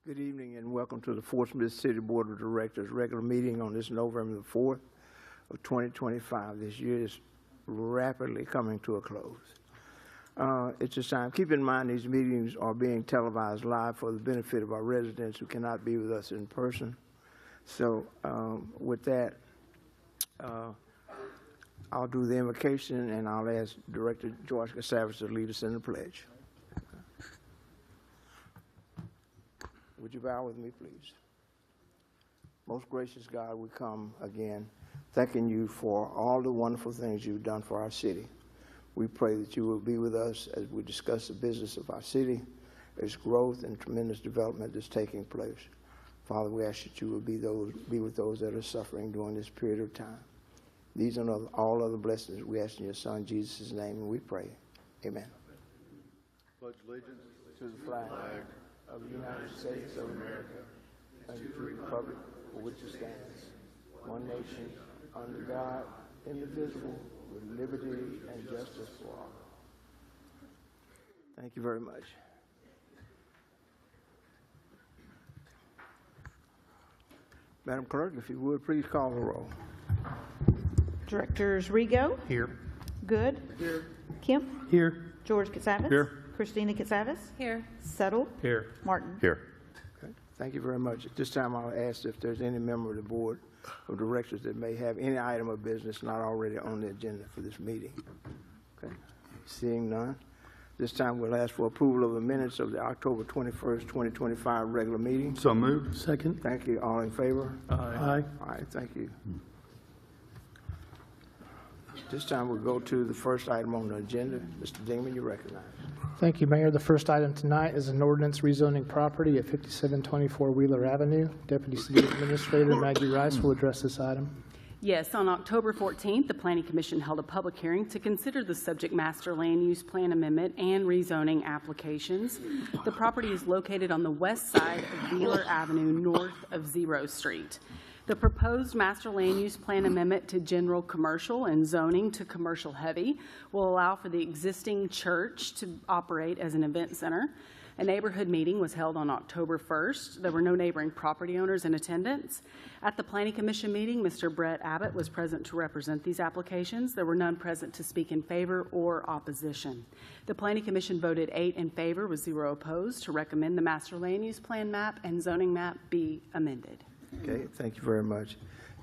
Good evening and welcome to the Fort Smith City Board of Directors regular meeting on this November the 4th of 2025. This year is rapidly coming to a close. It's this time. Keep in mind these meetings are being televised live for the benefit of our residents who cannot be with us in person. So with that, I'll do the invocation and I'll ask Director George Cassavas to lead us in the pledge. Would you bow with me, please? Most gracious God, we come again thanking you for all the wonderful things you've done for our city. We pray that you will be with us as we discuss the business of our city, its growth and tremendous development that's taking place. Father, we ask that you will be with those that are suffering during this period of time. These and all other blessings we ask in your Son, Jesus' name, and we pray. Amen. Pledge allegiance To the flag of the United States of America and to the republic for which it stands, one nation, under God, indivisible, with liberty and justice for all. Thank you very much. Madam Clerk, if you would, please call the roll. Directors Rigo. here. Good. Here. Kemp. Here. George Cassavas. Here. Christina Cassavas. Here. Settle. Here. Martin. Here. Okay. Thank you very much. At this time, I'll ask if there's any member of the Board of Directors that may have any item of business not already on the agenda for this meeting. Okay. Seeing none, this time we'll ask for approval of the minutes of the October 21st, 2025 regular meeting. So moved. Second. Thank you. All in favor? Aye. All right. Thank you. This time we'll go to the first item on the agenda. Mr. Dingman, you recognize. Thank you, Mayor. The first item tonight is an ordinance rezoning property at 5724 Wheeler Avenue. Deputy City Administrator Maggie Rice will address this item. Yes, on October 14th, the Planning Commission held a public hearing to consider the subject master land use plan amendment and rezoning applications. The property is located on the west side of Wheeler Avenue, north of Zero Street. The proposed master land use plan amendment to general commercial and zoning to commercial heavy will allow for the existing church to operate as an event center. A neighborhood meeting was held on October 1st. There were no neighboring property owners in attendance. At the Planning Commission meeting, Mr. Brett Abbott was present to represent these applications. There were none present to speak in favor or opposition. The Planning Commission voted 8 in favor with 0 opposed to recommend the master land use plan map and zoning map be amended. Okay, thank you very much.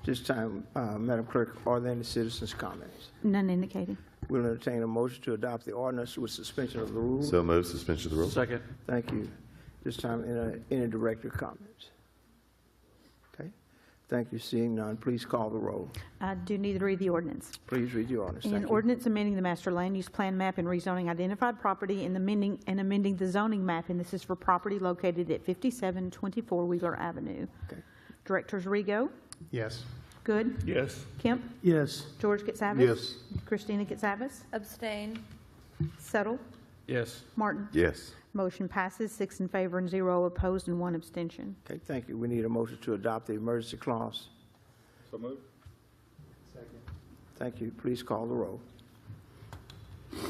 This time, Madam Clerk, are there any citizens' comments? None indicating. We'll entertain a motion to adopt the ordinance with suspension of the rules. So moved. Suspension of the rules. Second. Thank you. This time, any director comments? Okay. Thank you. Seeing none, please call the roll. I do need to read the ordinance. Please read the ordinance. Thank An you. ordinance amending the master land use plan map and rezoning identified property and amending the zoning map, and this is for property located at 5724 Wheeler Avenue. Okay. Directors Rigo. Yes. Good. Yes. Kemp. Yes. George Cassavas. Yes. Christina Cassavas. Abstain. Settle. Yes. Martin. Yes. Motion passes 6 in favor and 0 opposed and 1 abstention. Okay, thank you. We need a motion to adopt the emergency clause. So moved. Second. Thank you. Please call the roll.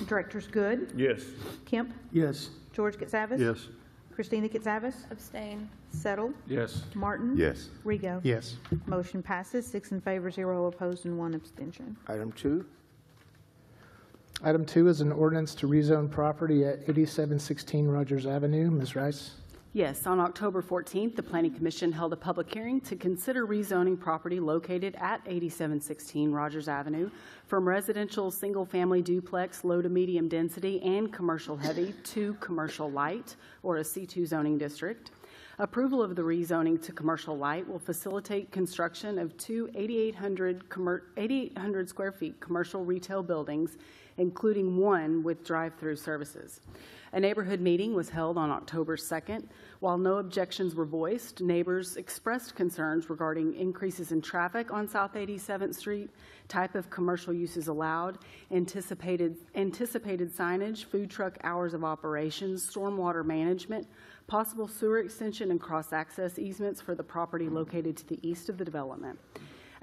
Directors Good. Yes. Kemp. Yes. George Cassavas. Yes. Christina Cassavas. Abstain. Settle. Yes. Martin. Yes. Rigo. Yes. Motion passes 6 in favor, 0 opposed, and 1 abstention. Item 2. Item 2 is an ordinance to rezone property at 8716 Rogers Avenue. Ms. Rice. Yes, on October 14th, the Planning Commission held a public hearing to consider rezoning property located at 8716 Rogers Avenue from residential single-family duplex, low to medium density, and commercial heavy to commercial light, or a C2 zoning district. Approval of the rezoning to commercial light will facilitate construction of two 8,800 square feet commercial retail buildings, including one with drive-through services. A neighborhood meeting was held on October 2nd. While no objections were voiced, neighbors expressed concerns regarding increases in traffic on South 87th Street, type of commercial uses allowed, anticipated signage, food truck hours of operations, stormwater management, possible sewer extension, and cross-access easements for the property located to the east of the development.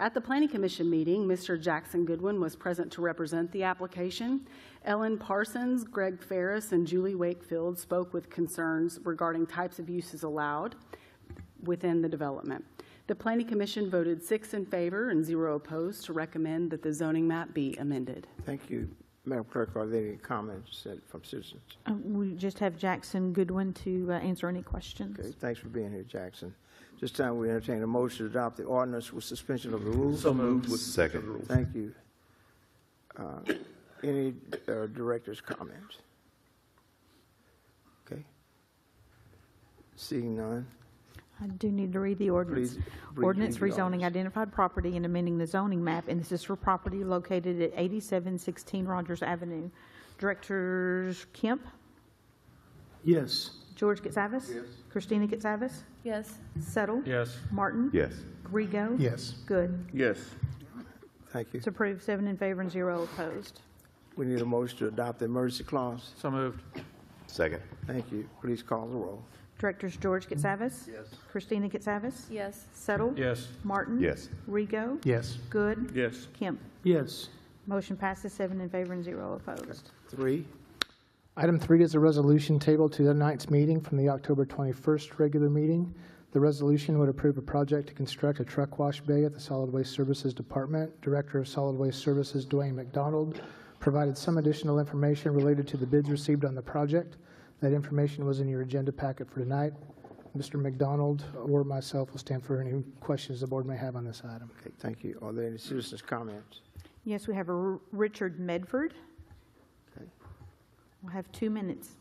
At the Planning Commission meeting, Mr. Jackson Goodwin was present to represent the application. Ellen Parsons, Greg Ferris, and Julie Wakefield spoke with concerns regarding types of uses allowed. within the development. The Planning Commission voted 6 in favor and 0 opposed to recommend that the zoning map be amended. Thank you. Madam Clerk, are there any comments from citizens? We just have Jackson Goodwin to answer any questions. Okay, thanks for being here, Jackson. This time we entertain a motion to adopt the ordinance with suspension of the rules. So moved. Second. Thank you. Any director's comments? Okay. Seeing none, I do need to read the ordinance. please. Ordinance read the rezoning ordinance. identified property and amending the zoning map, and this is for property located at 8716 Rogers Avenue. Directors Kemp, Yes. George Katsavas? Yes. Christina Katsavas? Yes. Settle? Yes. Martin? Yes. Rego? Yes. Good. Yes. Thank you. It's approved, 7 in favor and 0 opposed. We need a motion to adopt the emergency clause. So moved. Second. Thank you. Please call the roll. Directors George Katsavas? Yes. Christina Katsavas? Yes. Settle? Yes. Martin? Yes. Rego? Yes. Good. Yes. Kemp? Yes. Motion passes, 7 in favor and 0 opposed. 3, Item 3 is a resolution tabled to tonight's meeting from the October 21st regular meeting. The resolution would approve a project to construct a truck wash bay at the Solid Waste Services Department. Director of Solid Waste Services, Dwayne McDonald, provided some additional information related to the bids received on the project. That information was in your agenda packet for tonight. Mr. McDonald or myself will stand for any questions the board may have on this item. okay, thank you. Are there any citizens' comments? Yes, we have a Richard Medford. Okay. We'll have 2 minutes.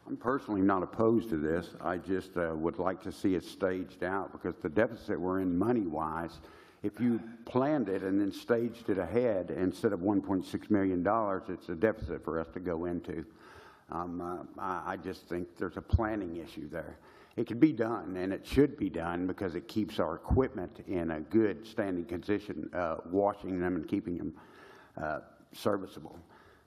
I'm personally not opposed to this. I just would like to see it staged out because the deficit we're in money-wise, if you planned it and then staged it ahead instead of $1.6 million, it's a deficit for us to go into. I just think there's a planning issue there. It can be done, and it should be done because it keeps our equipment in a good standing condition, washing them and keeping them serviceable.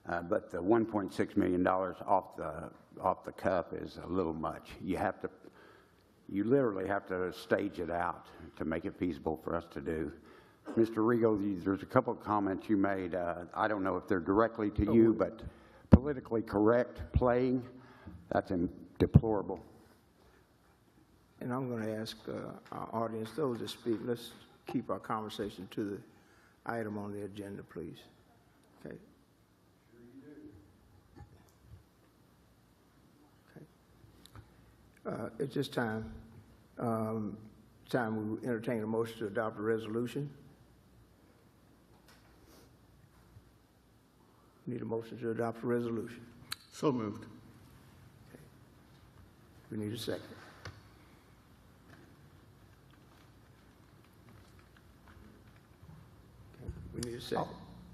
But the $1.6 million off the cuff is a little much. You literally have to stage it out to make it feasible for us to do. Mr. Rego, there's a couple of comments you made. I don't know if they're directly to you, but politically correct playing, that's deplorable. And I'm going to ask our audience, those that speak, let's keep our conversation to the item on the agenda, please. Okay. At this time, we will entertain a motion to adopt a resolution. Need a motion to adopt a resolution. So moved. We need a second. Okay, we need a second.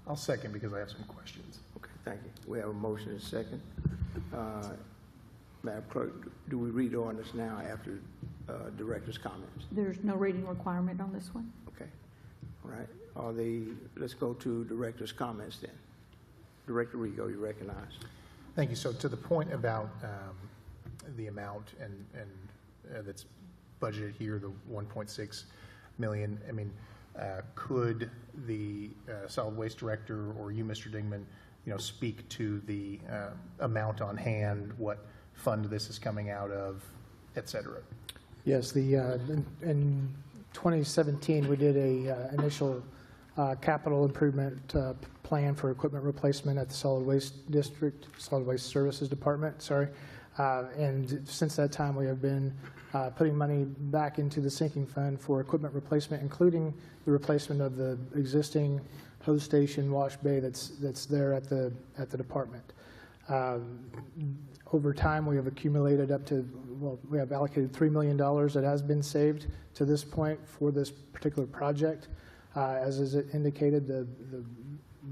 I'll second because I have some questions. Okay, thank you. We have a motion and a second. Madam Clerk, do we read the ordinance now after director's comments? There's no reading requirement on this one. Okay, all right. Let's go to director's comments then. Director Rego, you recognize. Thank you. So to the point about the amount and that's budgeted here, the 1.6 million, I mean, could the solid waste director or you, Mr. Dingman, speak to the amount on hand, what fund this is coming out of, et cetera? Yes, in 2017, we did a initial capital improvement plan for equipment replacement at the Solid Waste Services Department, sorry. And since that time, we have been putting money back into the sinking fund for equipment replacement, including the replacement of the existing hose station wash bay that's there at the department. Over time, we have accumulated we have allocated $3 million that has been saved to this point for this particular project. As is indicated, the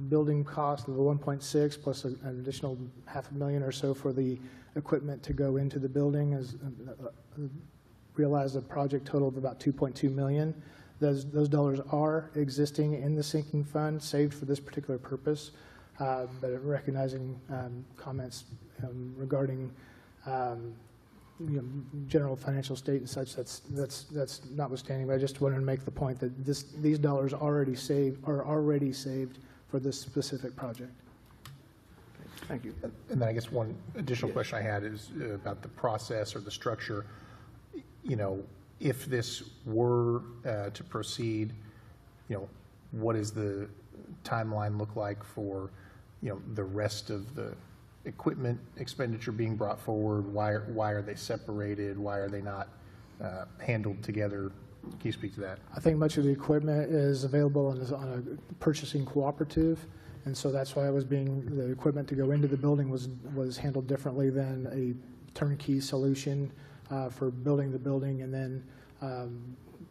building cost of the 1.6 plus an additional $500,000 or so for the equipment to go into the building is realized a project total of about $2.2 million. Those dollars are existing in the sinking fund, saved for this particular purpose, but recognizing comments regarding general financial state and such, that's notwithstanding. But I just wanted to make the point that these dollars are already saved for this specific project. Thank you. And then I guess one additional question I had is about the process or the structure. You know, if this were to proceed, you know, what does the timeline look like for, you know, the rest of the equipment expenditure being brought forward? Why are they separated? Why are they not handled together? Can you speak to that? I think much of the equipment is available on a purchasing cooperative, and so that's why the equipment to go into the building was handled differently than a turnkey solution for building the building and then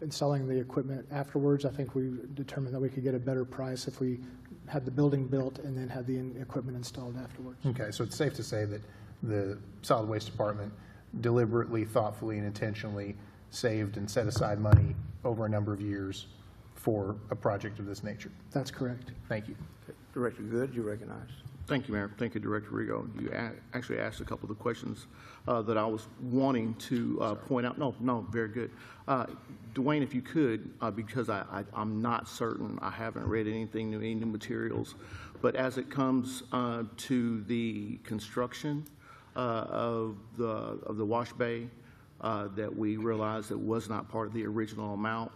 installing the equipment afterwards. I think we determined that we could get a better price if we had the building built and then had the equipment installed afterwards. Okay, so it's safe to say that the solid waste department deliberately, thoughtfully, and intentionally saved and set aside money over a number of years for a project of this nature. That's correct. Thank you. Director Good, you recognize. Thank you, Mayor. Thank you, Director Rigo. You actually asked a couple of the questions that I was wanting to point out. No, very good. Dwayne, if you could, because I'm not certain, I haven't read anything new, any new materials, but as it comes to the construction of the wash bay that we realized that was not part of the original amount,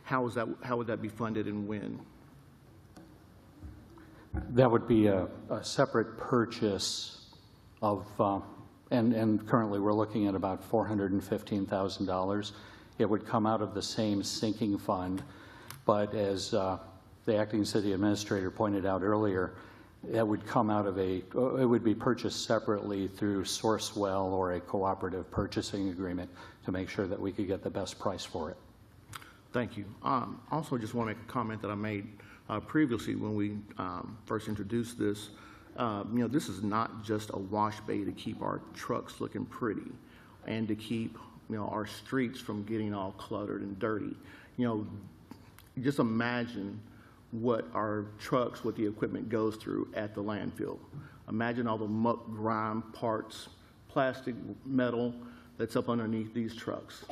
how would that be funded and when? That would be a separate purchase of, and currently we're looking at about $415,000. It would come out of the same sinking fund, but as the acting city administrator pointed out earlier, it would come out of it would be purchased separately through Sourcewell or a cooperative purchasing agreement to make sure that we could get the best price for it. Thank you. Also, just want to make a comment that I made previously when we first introduced this. You know, this is not just a wash bay to keep our trucks looking pretty and to keep, you know, our streets from getting all cluttered and dirty. You know, just imagine what our trucks, what the equipment goes through at the landfill. Imagine all the muck, grime, parts, plastic, metal that's up underneath these trucks.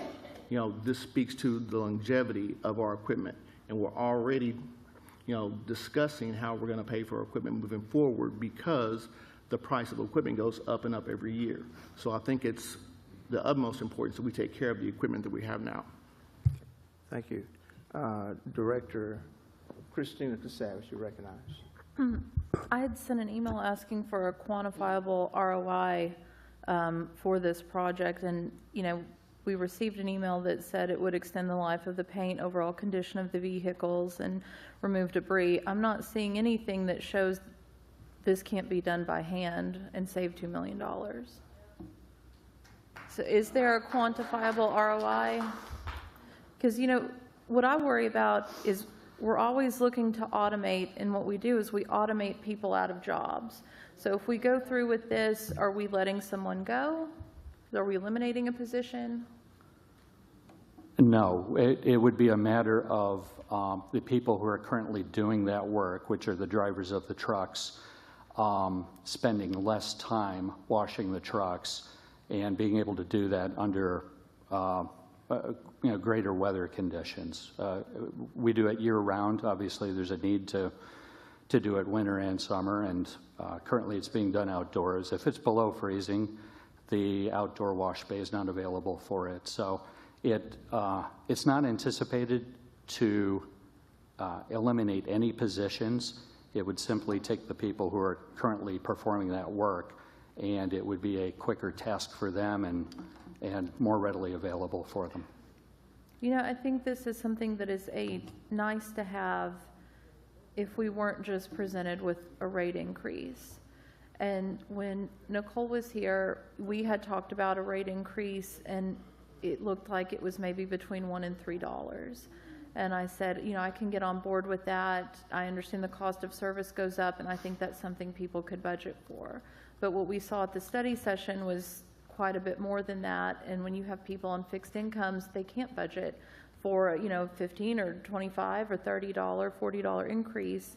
You know, this speaks to the longevity of our equipment, and we're already, you know, discussing how we're going to pay for our equipment moving forward because the price of equipment goes up and up every year. So I think it's the utmost importance that we take care of the equipment that we have now. Thank you. Director Christina Casavas, you recognize. I had sent an email asking for a quantifiable ROI for this project, and, you know, we received an email that said it would extend the life of the paint, overall condition of the vehicles, and remove debris. I'm not seeing anything that shows this can't be done by hand and save $2 million. So is there a quantifiable ROI? Because, you know, what I worry about is we're always looking to automate, and what we do is we automate people out of jobs. So if we go through with this, are we letting someone go? Are we eliminating a position? No, it would be a matter of the people who are currently doing that work, which are the drivers of the trucks, spending less time washing the trucks and being able to do that under you know, greater weather conditions. We do it year-round. Obviously, there's a need to do it winter and summer, and currently it's being done outdoors. If it's below freezing, the outdoor wash bay is not available for it. So it's not anticipated to eliminate any positions. It would simply take the people who are currently performing that work, and it would be a quicker task for them and more readily available for them. You know, I think this is something that is nice to have if we weren't just presented with a rate increase. And when Nicole was here, we had talked about a rate increase, and it looked like it was maybe between $1 and $3. And I said, you know, I can get on board with that. I understand the cost of service goes up, and I think that's something people could budget for. But what we saw at the study session was quite a bit more than that. And when you have people on fixed incomes, they can't budget for, you know, $15 or $25 or $30, $40 increase.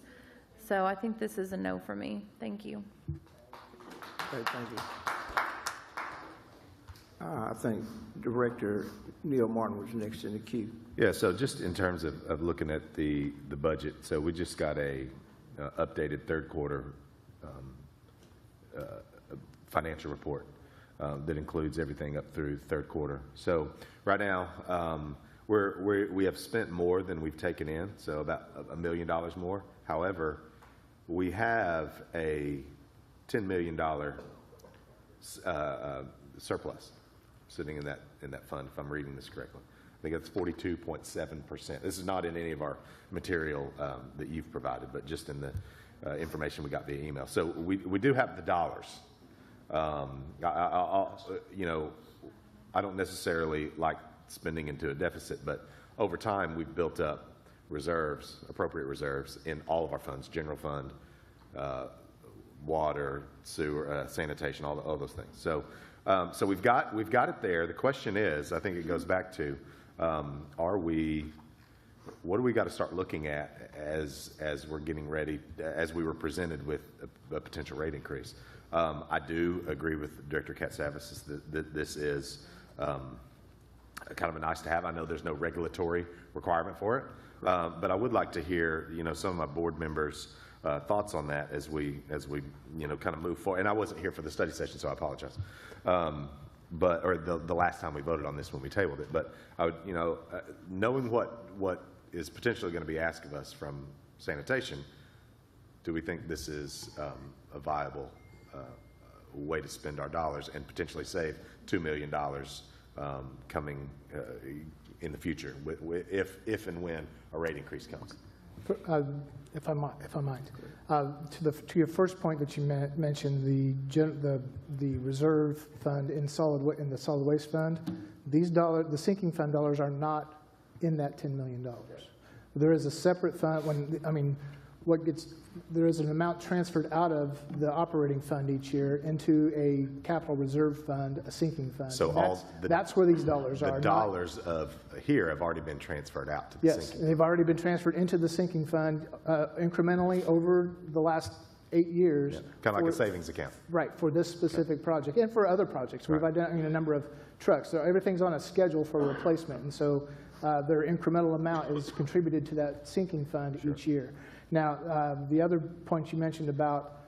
So I think this is a no for me. Thank you. Okay, thank you. I think Director Neil Martin was next in the queue. Yeah, so just in terms of looking at the budget, so we just got a updated third quarter financial report that includes everything up through third quarter. So right now, we have spent more than we've taken in, so about $1 million more. However, we have a $10 million surplus sitting in that fund, if I'm reading this correctly. I think that's 42.7%. This is not in any of our material that you've provided, but just in the information we got via email. So we do have the dollars. You know, I don't necessarily like spending into a deficit, but over time we've built up reserves, appropriate reserves in all of our funds, general fund, water, sewer, sanitation, all those things. So, so we've got it there. The question is, I think it goes back to, what do we got to start looking at as we're getting ready, as we were presented with a potential rate increase? I do agree with Director Katsavis that this is kind of a nice to have. I know there's no regulatory requirement for it, but I would like to hear, you know, some of my board members' thoughts on that as we you know, kind of move forward. And I wasn't here for the study session, so I apologize. Or the last time we voted on this when we tabled it. But I would, you know, knowing what is potentially going to be asked of us from sanitation, do we think this is a viable way to spend our dollars and potentially save $2 million coming in the future, if and when a rate increase comes? If I might, to your first point that you mentioned, the reserve fund in the solid waste fund, the sinking fund dollars are not in that $10 million. There is a separate fund. There is an amount transferred out of the operating fund each year into a capital reserve fund, a sinking fund. So that's where these dollars are. The dollars of here have already been transferred out to the sinking fund. Yes, they've already been transferred into the sinking fund incrementally over the last 8 years. Yeah, kind of like a savings account. Right, for this specific project and for other projects. We've identified a number of trucks. So everything's on a schedule for replacement, and so their incremental amount is contributed to that sinking fund each year. Now, the other point you mentioned about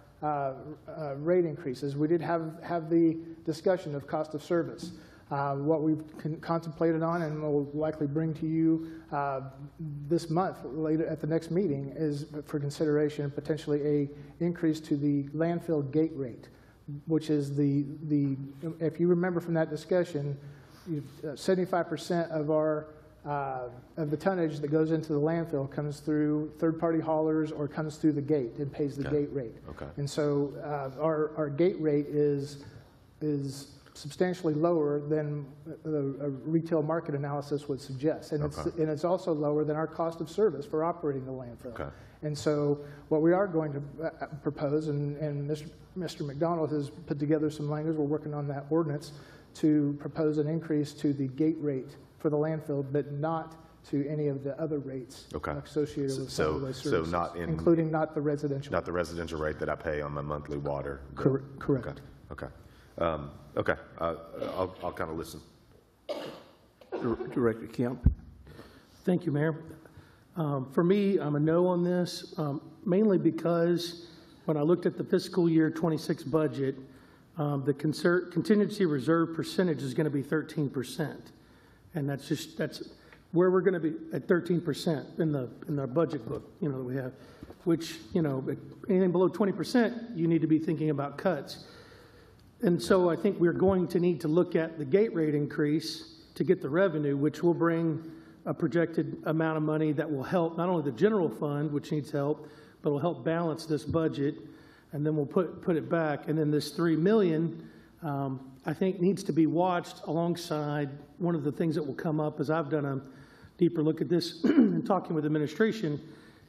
rate increases, we did have the discussion of cost of service. What we've contemplated on and will likely bring to you this month, later at the next meeting, is for consideration potentially a increase to the landfill gate rate, which is if you remember from that discussion, 75% of the tonnage that goes into the landfill comes through third-party haulers or comes through the gate and pays the gate rate. Okay. And so our gate rate is substantially lower than the retail market analysis would suggest. And it's also lower than our cost of service for operating the landfill. Okay. And so what we are going to propose, and Mr. McDonald has put together some language, we're working on that ordinance, to propose an increase to the gate rate for the landfill, but not to any of the other rates associated with solid waste services, including not the residential. Not the residential rate that I pay on my monthly water bill. Correct. Okay. Okay. I'll kind of listen. Director Kemp. Thank you, Mayor. For me, I'm a no on this, mainly because when I looked at the fiscal year 26 budget, the contingency reserve percentage is going to be 13%. And that's where we're going to be at 13% in the budget book, you know, that we have, which, you know, anything below 20%, you need to be thinking about cuts. And so I think we're going to need to look at the gate rate increase to get the revenue, which will bring a projected amount of money that will help not only the general fund, which needs help, but will help balance this budget. And then we'll put it back. And then this $3 million, I think, needs to be watched alongside one of the things that will come up as I've done a deeper look at this and talking with administration,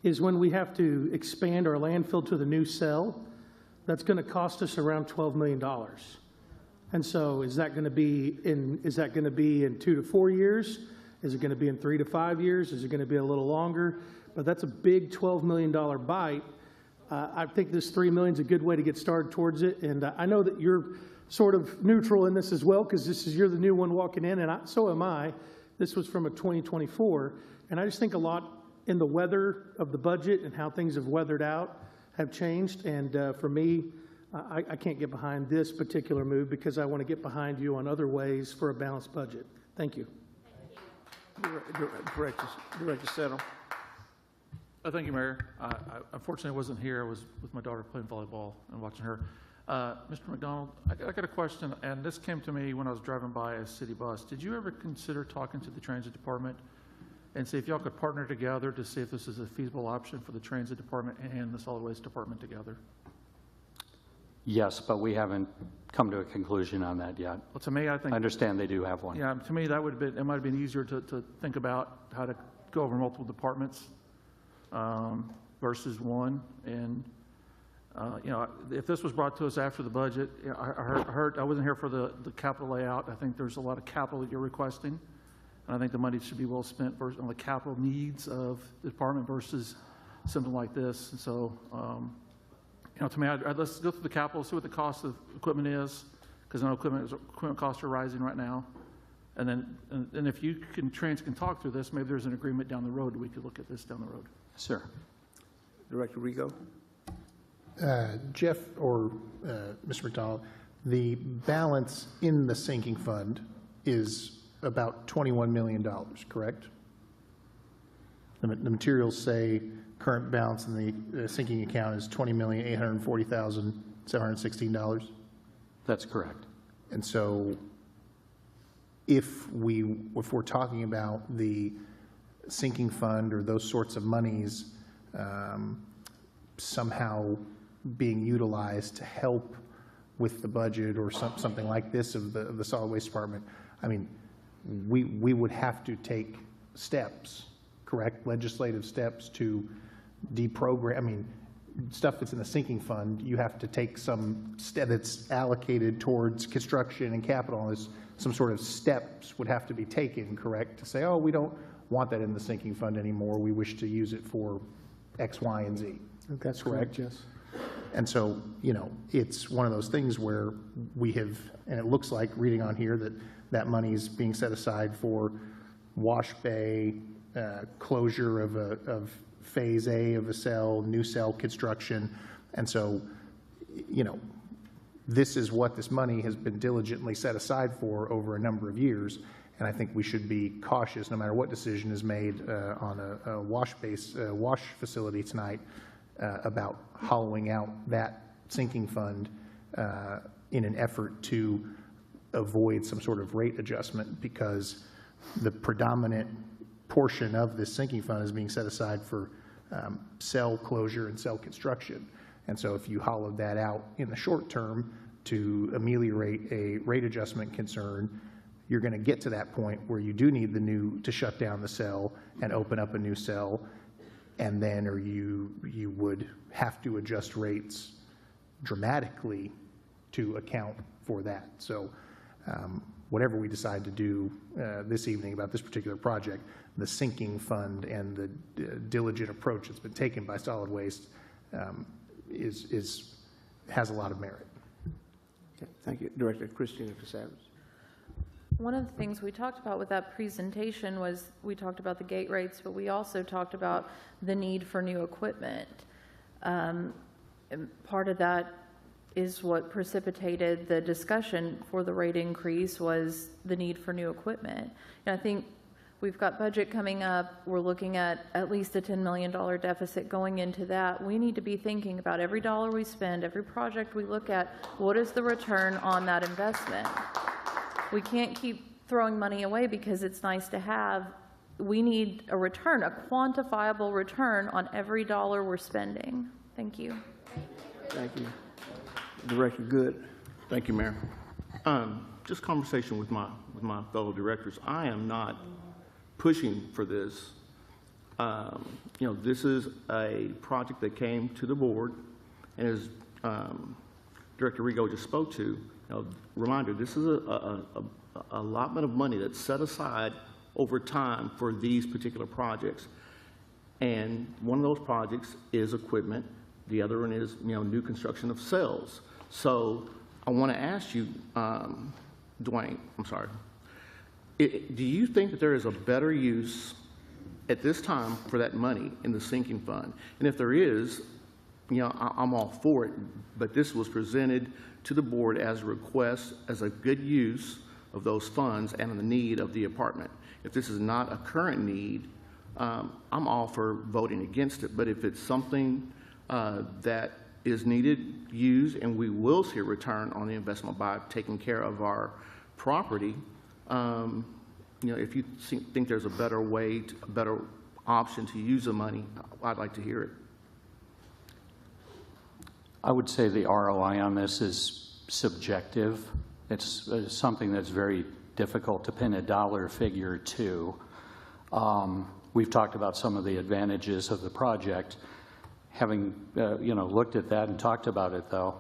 is when we have to expand our landfill to the new cell, that's going to cost us around $12 million. And so is that going to be in 2 to 4 years? Is it going to be in 3 to 5 years? Is it going to be a little longer? But that's a big $12 million bite. I think this $3 million is a good way to get started towards it. And I know that you're sort of neutral in this as well, because you're the new one walking in, and so am I. This was from a 2024. And I just think a lot in the weather of the budget and how things have weathered out have changed. And for me, I can't get behind this particular move because I want to get behind you on other ways for a balanced budget. Thank you. Director Settle. Thank you, Mayor. I unfortunately wasn't here. I was with my daughter playing volleyball and watching her. Mr. McDonald, I got a question, and this came to me when I was driving by a city bus. Did you ever consider talking to the transit department and see if y'all could partner together to see if this is a feasible option for the transit department and the solid waste department together? Yes, but we haven't come to a conclusion on that yet. Well, to me, I think. I understand they do have one. Yeah, to me, that would have been, it might have been easier to think about how to go over multiple departments versus one. And, you know, if this was brought to us after the budget, you know, I heard, I wasn't here for the capital layout. I think there's a lot of capital that you're requesting. And I think the money should be well spent on the capital needs of the department versus something like this. And so, you know, to me, let's go through the capital, see what the cost of equipment is, because I know equipment costs are rising right now. And then, and if you can talk through this, maybe there's an agreement down the road that we could look at this down the road. Sir. Director Rigo. Jeff or Mr. McDonald, the balance in the sinking fund is about $21 million, correct? The materials say current balance in the sinking account is $20,840,716. That's correct. And so if we're talking about the sinking fund or those sorts of monies somehow being utilized to help with the budget or something like this of the solid waste department, I mean, we would have to take steps, correct, legislative steps to deprogram. I mean, stuff that's in the sinking fund, you have to take some step that's allocated towards construction and capital. Some sort of steps would have to be taken, correct, to say, oh, we don't want that in the sinking fund anymore. We wish to use it for X, Y, and Z. That's correct, yes. And so, you know, it's one of those things where we have, and it looks like, reading on here, that money is being set aside for wash bay, closure of phase A of a cell, new cell construction. And so, you know, this is what this money has been diligently set aside for over a number of years. And I think we should be cautious, no matter what decision is made on a wash facility tonight, about hollowing out that sinking fund in an effort to avoid some sort of rate adjustment, because the predominant portion of this sinking fund is being set aside for cell closure and cell construction. And so if you hollowed that out in the short term to ameliorate a rate adjustment concern, you're going to get to that point where you do need to shut down the cell and open up a new cell, and then you would have to adjust rates dramatically to account for that. So whatever we decide to do this evening about this particular project, the sinking fund and the diligent approach that's been taken by solid waste has a lot of merit. Okay, thank you. Director Christina Casavas. One of the things we talked about with that presentation was we talked about the gate rates, but we also talked about the need for new equipment. And part of that is what precipitated the discussion for the rate increase was the need for new equipment. And I think we've got budget coming up. We're looking at least a $10 million deficit going into that. We need to be thinking about every dollar we spend, every project we look at, what is the return on that investment? We can't keep throwing money away because it's nice to have. We need a return, a quantifiable return on every dollar we're spending. Thank you. Thank you. Director Good. Thank you, Mayor. Just conversation with my fellow directors. I am not pushing for this. You know, this is a project that came to the board, and as Director Rigo just spoke to, you know, reminder, this is a allotment of money that's set aside over time for these particular projects. And one of those projects is equipment. The other one is, you know, new construction of cells. So I want to ask you, Dwayne, I'm sorry, do you think that there is a better use at this time for that money in the sinking fund? And if there is, I'm all for it, but this was presented to the board as a request, as a good use of those funds and the need of the apartment. If this is not a current need, I'm all for voting against it, but if it's something that is needed, use, and we will see a return on the investment by taking care of our property, if you think there's a better way, a better option to use the money, I'd like to hear it. I would say the ROI on this is subjective. It's something that's very difficult to pin a dollar figure to. We've talked about some of the advantages of the project. Having looked at that and talked about it, though,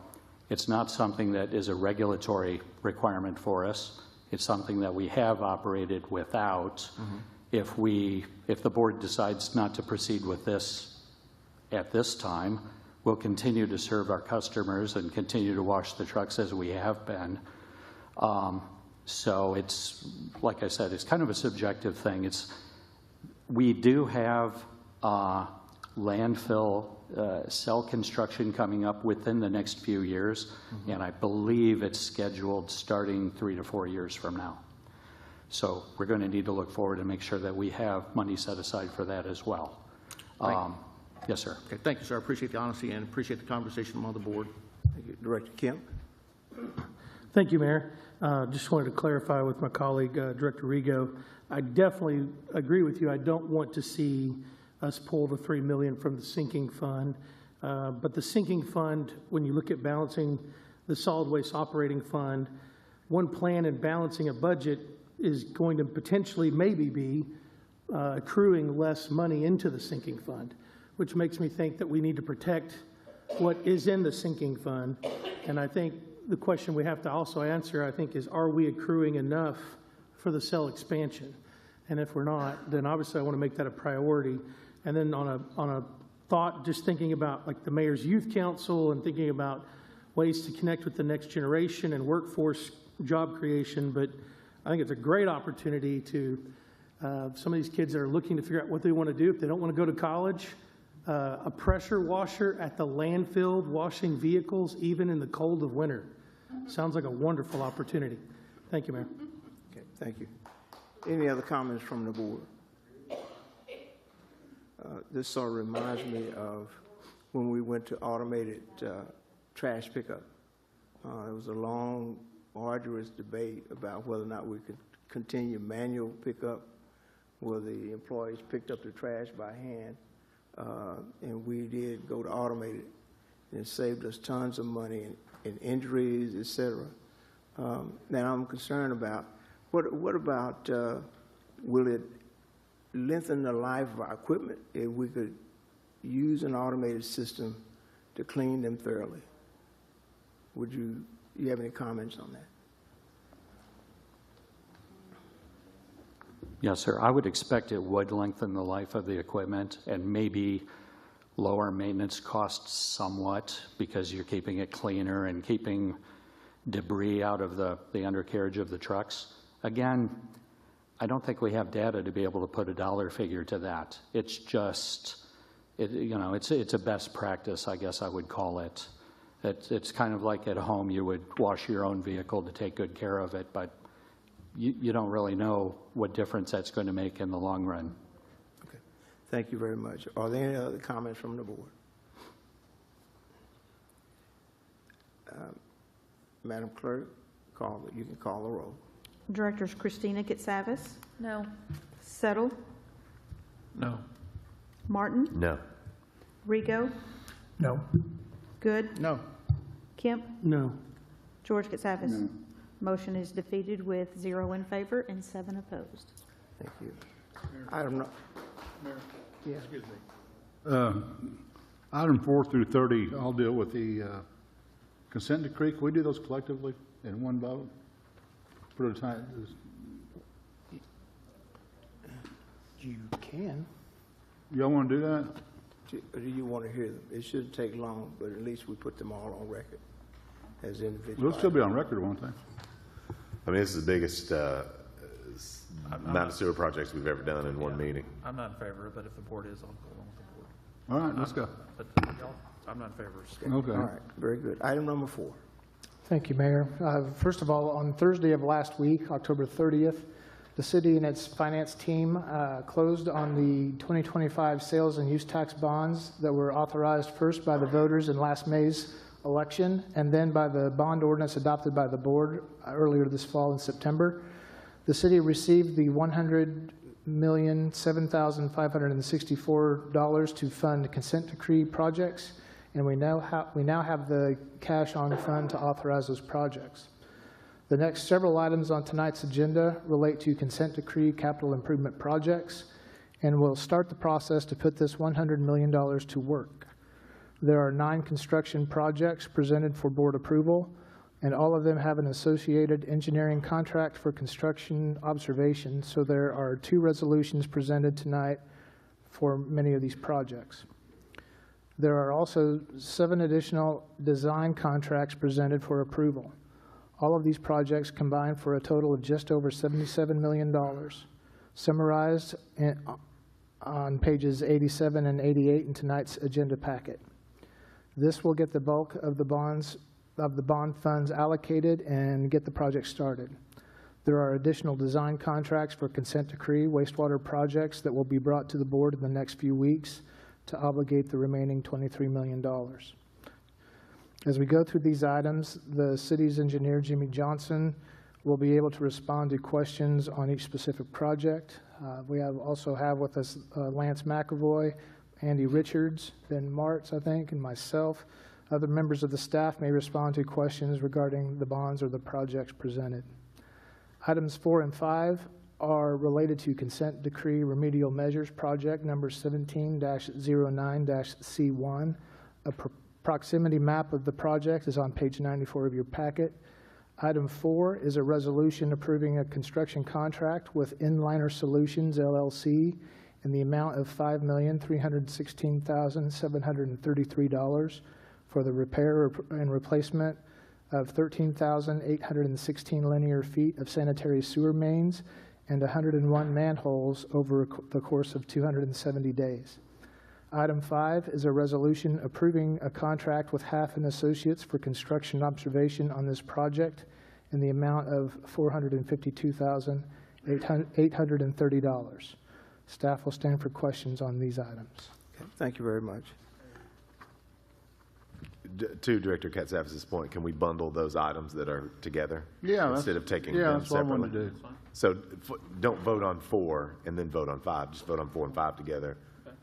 it's not something that is a regulatory requirement for us. It's something that we have operated without. If the board decides not to proceed with this at this time, we'll continue to serve our customers and continue to wash the trucks as we have been. So it's, like I said, it's kind of a subjective thing. We do have landfill cell construction coming up within the next few years, and I believe it's scheduled starting 3 to 4 years from now. So we're going to need to look forward and make sure that we have money set aside for that as well. Yes, sir. Okay, thank you, sir. I appreciate the honesty and appreciate the conversation among the board. Thank you. Director Kemp? Thank you, Mayor. Just wanted to clarify with my colleague, Director Rigo. I definitely agree with you. I don't want to see us pull the $3 million from the sinking fund. But the sinking fund, when you look at balancing the solid waste operating fund, one plan in balancing a budget is going to potentially maybe be accruing less money into the sinking fund, which makes me think that we need to protect what is in the sinking fund. And I think the question we have to also answer, I think, is are we accruing enough for the cell expansion? And if we're not, then obviously I want to make that a priority. And then on a thought, just thinking about like the Mayor's Youth Council and thinking about ways to connect with the next generation and workforce job creation. But I think it's a great opportunity to some of these kids that are looking to figure out what they want to do if they don't want to go to college. A pressure washer at the landfill, washing vehicles even in the cold of winter. Sounds like a wonderful opportunity. Thank you, Mayor. Okay, thank you. Any other comments from the board? This sort of reminds me of when we went to automated trash pickup. It was a long, arduous debate about whether or not we could continue manual pickup, where the employees picked up the trash by hand. And we did go to automated, and it saved us tons of money and injuries, et cetera. Now I'm concerned about, what about, will it lengthen the life of our equipment if we could use an automated system to clean them thoroughly? Would you have any comments on that? Yes, sir. I would expect it would lengthen the life of the equipment and maybe lower maintenance costs somewhat because you're keeping it cleaner and keeping debris out of the undercarriage of the trucks. Again, I don't think we have data to be able to put a dollar figure to that. It's just, it's a best practice, I guess I would call it. It's kind of like at home you would wash your own vehicle to take good care of it, but you don't really know what difference that's going to make in the long run. Okay. Thank you very much. Are there any other comments from the board? Madam Clerk, you can call the roll. Directors Christina Getsavis, No. Settle, No. Martin, No. Rigo, No. Good, No. Kemp, No. George Getsavis. Motion is defeated with 0 in favor and 7 opposed. Thank you. Item no. Yeah. Excuse me. Item 4 through 30, I'll deal with the consent decree. Can we do those collectively in one vote? Put it aside. You can. Y'all want to do that? Or do you want to hear them? It shouldn't take long, but at least we put them all on record as individuals. They'll still be on record, won't they? I mean, this is the biggest amount of sewer projects we've ever done in one meeting. I'm not in favor of it, but if the board is, I'll go along with the board. All right, let's go. But y'all I'm not in favor of Okay. All right, very good. Item number 4. Thank you, Mayor. First of all, on Thursday of last week, October 30th, the city and its finance team closed on the 2025 sales and use tax bonds that were authorized first by the voters in last May's election and then by the bond ordinance adopted by the board earlier this fall in September. The city received the $100,007,564 to fund consent decree projects, and we now have the cash on fund to authorize those projects. The next several items on tonight's agenda relate to consent decree capital improvement projects, and we'll start the process to put this $100 million to work. There are 9 construction projects presented for board approval, and all of them have an associated engineering contract for construction observation, so there are 2 resolutions presented tonight for many of these projects. There are also 7 additional design contracts presented for approval. All of these projects combine for a total of just over $77 million, summarized on pages 87 and 88 in tonight's agenda packet. This will get the bulk of the bond funds allocated and get the project started. There are additional design contracts for consent decree wastewater projects that will be brought to the board in the next few weeks to obligate the remaining $23 million. As we go through these items, the city's engineer, Jimmy Johnson, will be able to respond to questions on each specific project. We also have with us Lance McAvoy, Andy Richards, Ben Martz, I think, and myself. Other members of the staff may respond to questions regarding the bonds or the projects presented. Items 4 and 5 are related to consent decree remedial measures project number 17-09-C1. A proximity map of the project is on page 94 of your packet. Item 4 is a resolution approving a construction contract with Inliner Solutions, LLC, in the amount of $5,316,733 for the repair and replacement of 13,816 linear feet of sanitary sewer mains and 101 manholes over the course of 270 days. Item 5 is a resolution approving a contract with Half and Associates for construction observation on this project in the amount of $452,830. Staff will stand for questions on these items. Okay, thank you very much. To Director Katsavas' point, can we bundle those items that are together? Yeah. Instead of taking Yeah, them that's what I separately? wanted to do. So don't vote on 4 and then vote on 5. Just vote on 4 and 5 together.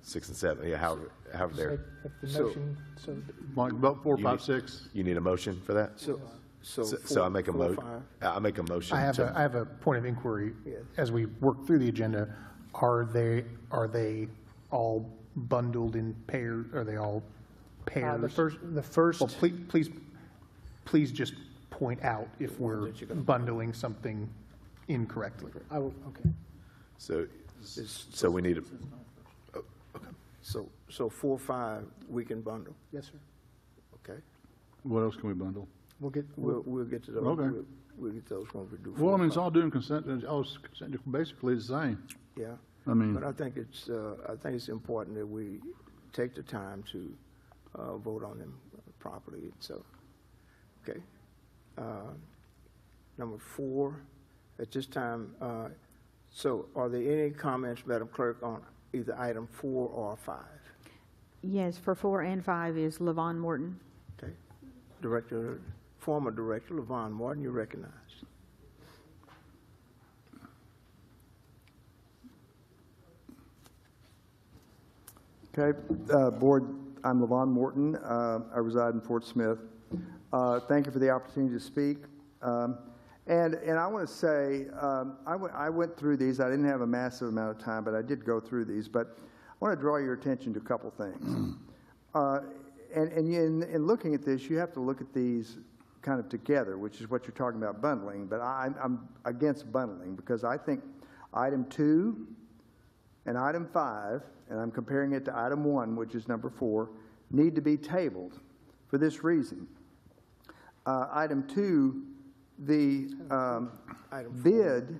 6 and 7, yeah, however they're. If the So- motion, so Like vote 4, You 5, need- 6. You need a motion for that? So So I make a 4, motion. 5. I make a motion. I have to- a point of inquiry. Yes. As we work through the agenda, are they all bundled in pairs? Are they all pairs? the first. Well, please just point out if we're bundling something incorrectly. I will, okay. So we need a, So 4, 5, we can bundle, Yes, sir. okay? What else can we bundle? We'll get, We'll get to those. Okay. We'll get those when we do. Well, 4, I mean, it's 5. all doing consent, basically the same. Yeah. I mean, But I think it's important that we take the time to vote on them properly, so, okay. Number 4, at this time, so are there any comments, Madam Clerk, on either item 4 or 5? Yes, for 4 and 5 is Levon Morton. Okay. Former Director Levon Martin, you're recognized. Okay, Board, I'm Levon Morton. I reside in Fort Smith. Thank you for the opportunity to speak. And I want to say, I went through these. I didn't have a massive amount of time, but I did go through these. But I want to draw your attention to a couple things. And in looking at this, you have to look at these kind of together, which is what you're talking about bundling. But I'm against bundling because I think item 2 and item 5, and I'm comparing it to item 1, which is number 4, need to be tabled for this reason. Item 2, the bid,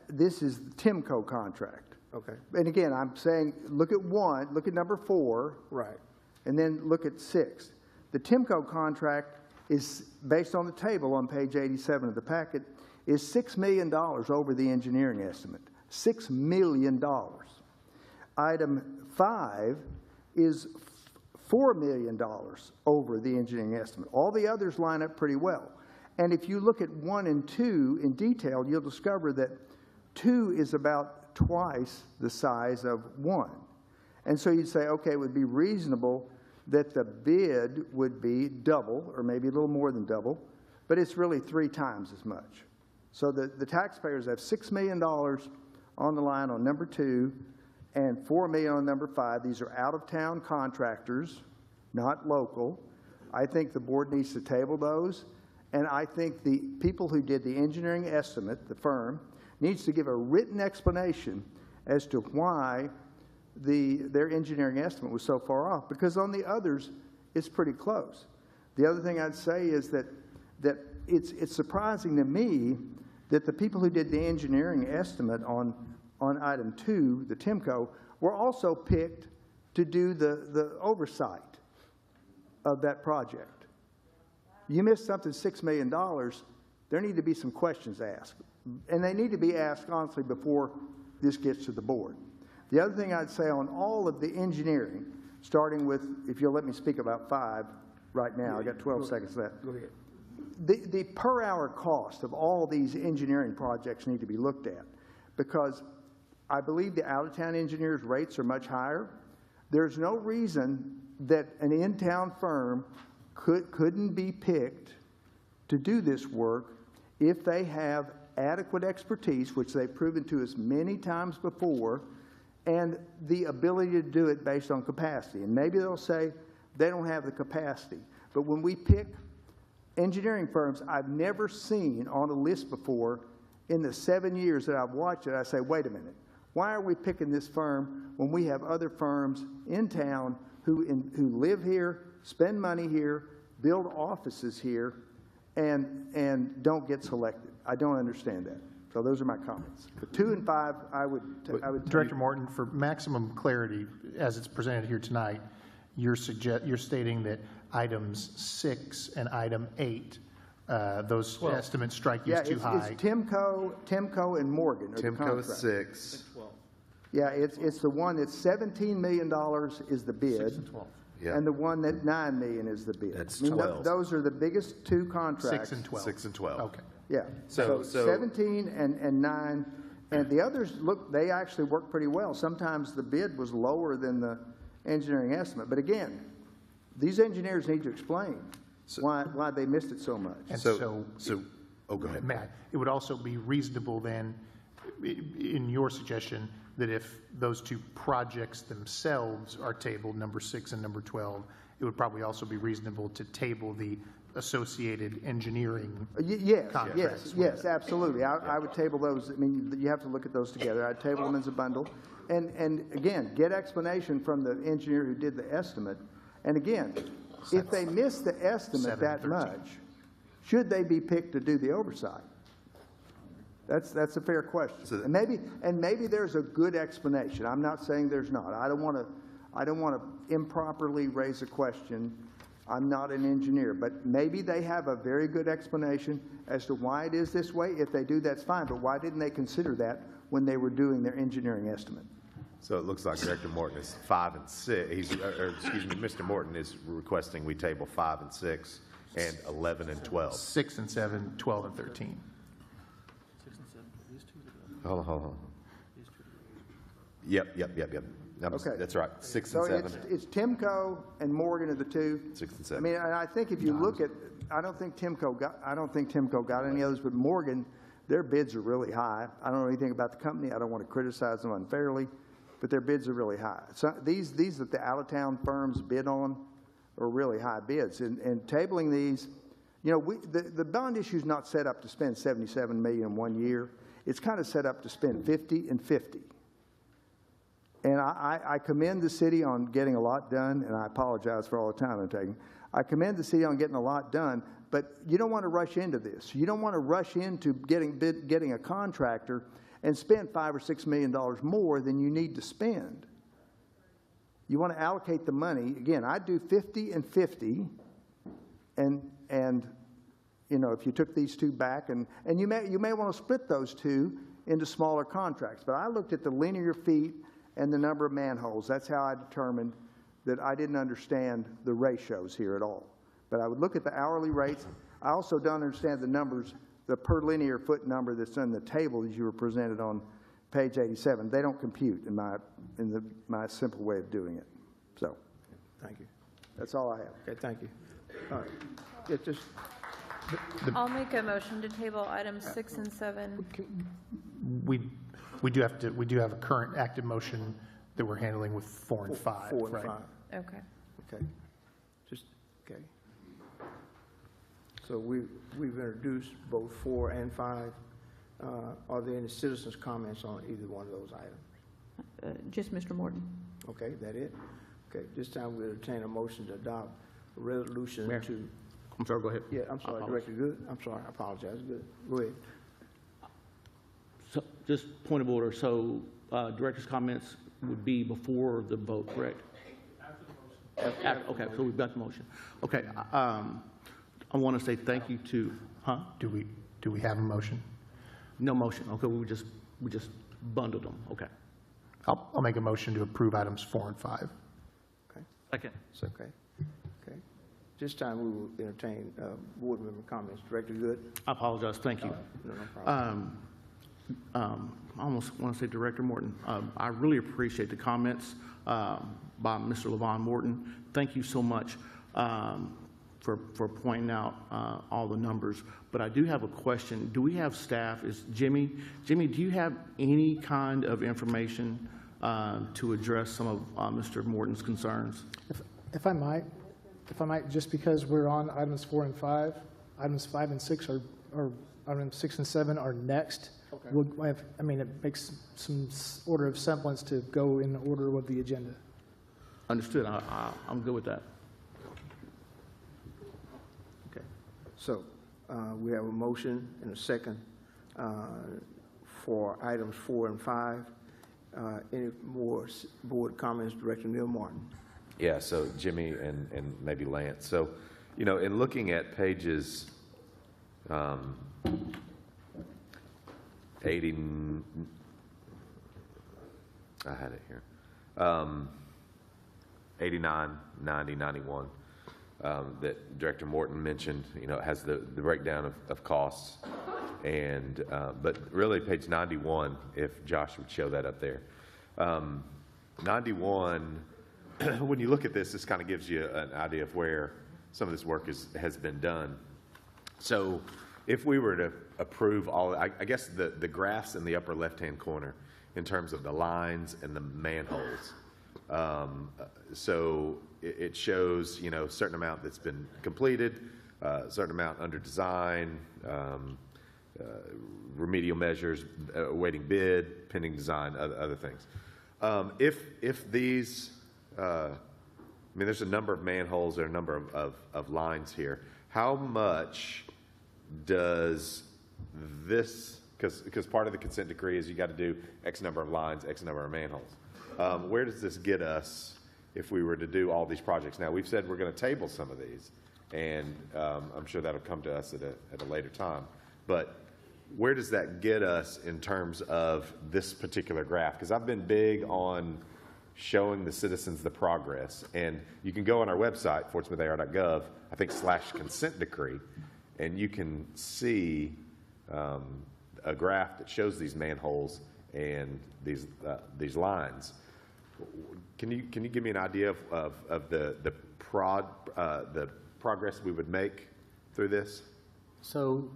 this is the Timco contract. Okay. And again, I'm saying, look at 1, look at number 4. Right. And then look at 6. The Timco contract is, based on the table on page 87 of the packet, is $6 million over the engineering estimate. $6 million. Item 5 is $4 million over the engineering estimate. All the others line up pretty well. And if you look at 1 and 2 in detail, you'll discover that 2 is about twice the size of 1. And so you'd say, okay, it would be reasonable that the bid would be double, or maybe a little more than double, but it's really 3 times as much. So the taxpayers have $6 million on the line on number 2 and $4 million on number 5. These are out-of-town contractors, not local. I think the board needs to table those. And I think the people who did the engineering estimate, the firm, needs to give a written explanation as to why their engineering estimate was so far off, because on the others, it's pretty close. The other thing I'd say is that it's surprising to me that the people who did the engineering estimate on item 2, the Timco, were also picked to do the oversight of that project. You missed something $6 million, there need to be some questions asked. And they need to be asked honestly before this gets to the board. The other thing I'd say on all of the engineering, starting with, if you'll let me speak about 5 right now, I got 12 seconds left. Go ahead. The per hour cost of all these engineering projects need to be looked at, because I believe the out-of-town engineers' rates are much higher. There's no reason that an in-town firm couldn't be picked to do this work if they have adequate expertise, which they've proven to us many times before, and the ability to do it based on capacity. And maybe they'll say they don't have the capacity. But when we pick engineering firms I've never seen on a list before, in the 7 years that I've watched it, I say, wait a minute, why are we picking this firm when we have other firms in town who live here, spend money here, build offices here, and don't get selected? I don't understand that. So those are my comments. But 2 and 5, I would. Director Morton, for maximum clarity, as it's presented here tonight, you're stating that items 6 and item 8, those estimates strike you as too high. It's Timco and Morgan. Timco is 6. Yeah, it's the one that's $17 million is the bid. 6 and 12. Yeah. And the one that $9 million is the bid. That's I mean, 12. Those are the biggest 2 contracts. 6 and 12. 6 and 12. Okay. Yeah. So 17 and 9, and the others, look, they actually work pretty well. Sometimes the bid was lower than the engineering estimate. But again, these engineers need to explain why they missed it so much. And oh, go ahead. Matt, it would also be reasonable then, in your suggestion, that if those 2 projects themselves are tabled, number 6 and number 12, it would probably also be reasonable to table the associated engineering contracts. Yes, absolutely. I would table those. I mean, you have to look at those together. I'd table them as a bundle. And again, get explanation from the engineer who did the estimate. And again, if they miss the estimate that much, should they be picked to do the oversight? That's a fair question. And maybe there's a good explanation. I'm not saying there's not. I don't want to improperly raise a question. I'm not an engineer, but maybe they have a very good explanation as to why it is this way. If they do, that's fine. But why didn't they consider that when they were doing their engineering estimate? So it looks like Director Morton is 5 and 6. Mr. Morton is requesting we table 5 and 6 and 11 and 12. 6 and 7, 12 and 13. Hold on. Yep. Okay. That's right. 6 So and 7. it's Timco and Morgan are the 2. 6 and I 7. mean, and I think if you look at, I don't think Timco got any others, but Morgan, their bids are really high. I don't know anything about the company. I don't want to criticize them unfairly, but their bids are really high. So these that the out-of-town firms bid on are really high bids. And tabling these, you know, the bond issue is not set up to spend $77 million in 1 year. It's kind of set up to spend 50 and 50. And I commend the city on getting a lot done, and I apologize for all the time I'm taking. I commend the city on getting a lot done, but you don't want to rush into this. You don't want to rush into getting a contractor and spend $5 or $6 million more than you need to spend. you want to allocate the money, again, I'd do 50 and 50, and you know, if you took these two back, and you may want to split those two into smaller contracts. But I looked at the linear feet and the number of manholes. That's how I determined that I didn't understand the ratios here at all. But I would look at the hourly rates. I also don't understand the numbers, the per linear foot number that's in the table that you were presented on page 87. They don't compute in my simple way of doing it. So, Thank you. that's all I have. Okay, thank you. All right. Yeah, just, I'll make a motion to table items 6 and 7. We do have a current active motion that we're handling with 4 and 5, 4 and right? 5. Okay. Okay. Just, okay. So we've introduced both 4 and 5. Are there any citizens' comments on either one of those items? Just Mr. Morton. Okay, that it? Okay, this time we'll entertain a motion to adopt a resolution Mayor. to, I'm sorry, go ahead. yeah, I'm sorry, I Director Good? I'm sorry, I apologize. Good. Go ahead. So, just point of order, so director's comments would be before the vote, correct? After. Okay, so we've got the motion. Okay, I want to say thank you to, Do we have a motion? No motion, okay, we just bundled them, okay. I'll make a motion to approve items 4 and 5. Second. It's okay. Okay. This time we will entertain board member comments. Director Good? I apologize, thank you. No problem. I almost want to say Director Morton, I really appreciate the comments by Mr. Levon Morton. Thank you so much for pointing out all the numbers. But I do have a question. Do we have staff? Is Jimmy, do you have any kind of information to address some of Mr. Morton's concerns? If I might, just because we're on items 4 and 5, items 5 and 6 or items 6 and 7 are next. Okay. We'll have, I mean, it makes some order of semblance to go in order with the agenda. Understood. I'm good with that. Okay. So we have a motion and a second for items 4 and 5. Any more board comments, Director Neil Martin? Yeah, so Jimmy and maybe Lance. So, you know, in looking at pages 80, I had it here, 89, 90, 91, that Director Morton mentioned, you know, it has the breakdown of costs. And, but really page 91, if Josh would show that up there. 91, when you look at this kind of gives you an idea of where some of this work has been done. So if we were to approve all, I guess the graphs in the upper left-hand corner in terms of the lines and the manholes. So it shows, you know, a certain amount that's been completed, a certain amount under design, remedial measures, awaiting bid, pending design, other things. If these, I mean, there's a number of manholes, there are a number of lines here. How much does this, because part of the consent decree is you got to do X number of lines, X number of manholes. Where does this get us if we were to do all these projects? Now, we've said we're going to table some of these, and I'm sure that'll come to us at a later time. But where does that get us in terms of this particular graph? Because I've been big on showing the citizens the progress. And you can go on our website, fortsmithr.gov, I think /consent decree, and you can see a graph that shows these manholes and these lines. Can you give me an idea of the progress we would make through this? So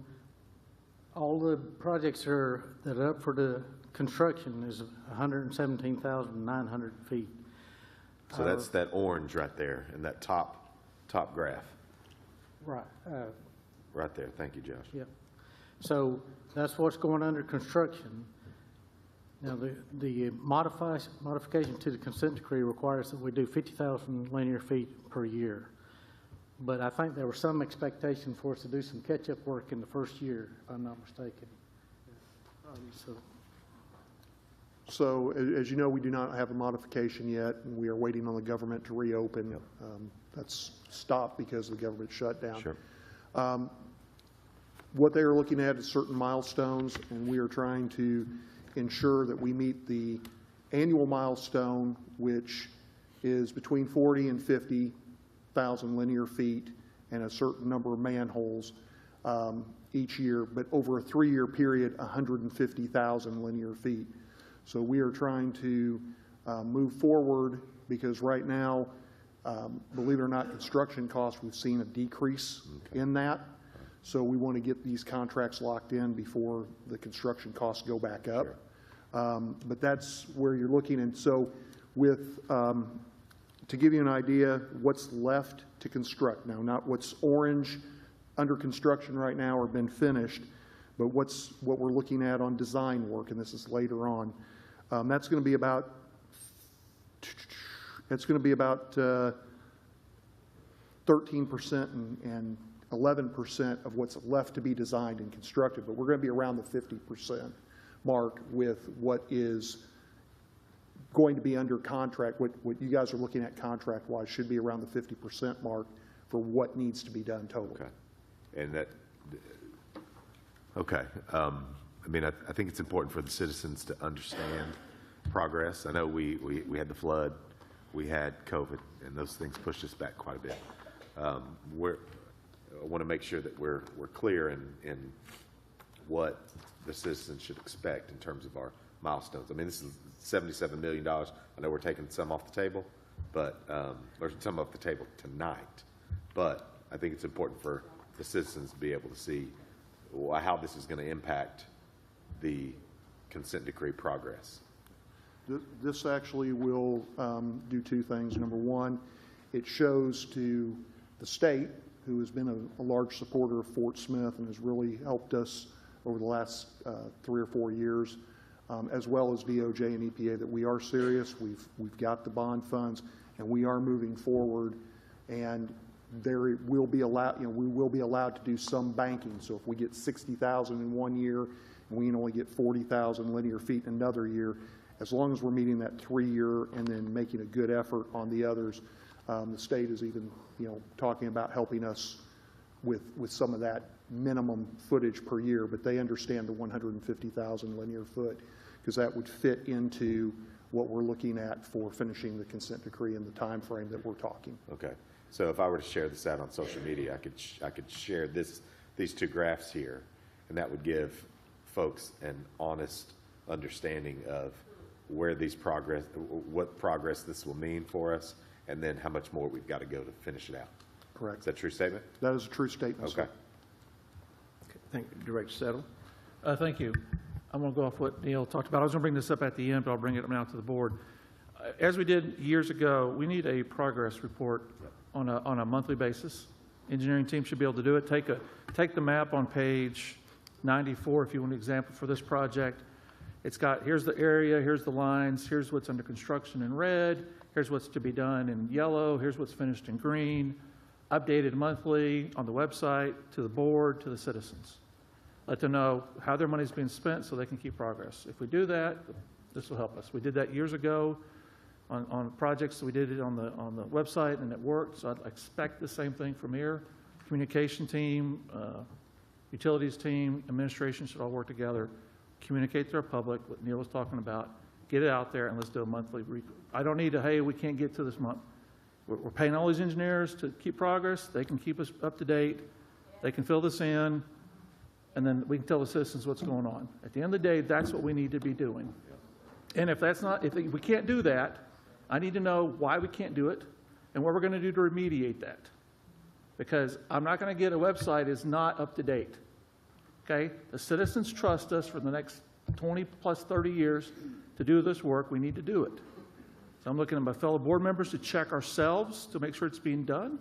all the projects that are up for the construction is 117,900 feet. So that's that orange right there in that top graph. Right. Right there. Thank you, Josh. Yep. So that's what's going under construction. Now, the modification to the consent decree requires that we do 50,000 linear feet per year. But I think there was some expectation for us to do some catch-up work in the first year, if I'm not mistaken. So as you know, we do not have a modification yet, and we are waiting on the government to reopen. That's stopped because of the government shutdown. Sure. What they are looking at is certain milestones, and we are trying to ensure that we meet the annual milestone, which is between 40 and 50,000 linear feet and a certain number of manholes each year, but over a 3-year period, 150,000 linear feet. So we are trying to move forward because right now, believe it or not, construction costs, we've seen a decrease in that. So we want to get these contracts locked in before the construction costs go back up. Sure. But that's where you're looking. And so with, to give you an idea, what's left to construct now, not what's orange under construction right now or been finished, but what we're looking at on design work, and this is later on. That's going to be about, 13% and 11% of what's left to be designed and constructed, but we're going to be around the 50% mark with what is going to be under contract. What you guys are looking at contract-wise should be around the 50% mark for what needs to be done total. Okay. And that, okay. I mean, I think it's important for the citizens to understand progress. I know we had the flood, we had COVID, and those things pushed us back quite a bit. I want to make sure that we're clear in what the citizens should expect in terms of our milestones. I mean, this is $77 million. I know we're taking some off the table, but or some off the table tonight. But I think it's important for the citizens to be able to see how this is going to impact the consent decree progress. This actually will do two things. Number one, it shows to the state, who has been a large supporter of Fort Smith and has really helped us over the last 3 or 4 years, as well as DOJ and EPA, that we are serious. We've got the bond funds, and we are moving forward. And there will be allowed, we will be allowed to do some banking. So if we get 60,000 in 1 year, and we can only get 40,000 linear feet in another year, as long as we're meeting that 3-year and then making a good effort on the others. The state is even, talking about helping us with some of that minimum footage per year, but they understand the 150,000 linear foot because that would fit into what we're looking at for finishing the consent decree in the time frame that we're talking. Okay. So if I were to share this out on social media, I could share these two graphs here, and that would give folks an honest understanding of where what progress this will mean for us, and then how much more we've got to go to finish it out. Correct. Is that a true statement? That is a true statement. Okay. Thank you, Director Settle. Thank you. I'm going to go off what Neil talked about. I was going to bring this up at the end, but I'll bring it up now to the board. As we did years ago, we need a progress report on a monthly basis. Engineering team should be able to do it. Take the map on page 94 if you want an example for this project. It's got, here's the area, here's the lines, here's what's under construction in red, here's what's to be done in yellow, here's what's finished in green, updated monthly on the website, to the board, to the citizens. Let them know how their money's being spent so they can keep progress. If we do that, this will help us. We did that years ago on projects. We did it on the website, and it worked. So I'd expect the same thing from here. Communication team, utilities team, administration should all work together. Communicate to our public what Neil was talking about. Get it out there, and let's do a monthly. I don't need to, hey, we can't get to this month. We're paying all these engineers to keep progress. They can keep us up to date. They can fill this in, and then we can tell the citizens what's going on. At the end of the day, that's what we need to be doing. And if we can't do that, I need to know why we can't do it and what we're going to do to remediate that. Because I'm not going to get a website that's not up to date. Okay? The citizens trust us for the next 20 plus 30 years to do this work. We need to do it. So I'm looking at my fellow board members to check ourselves to make sure it's being done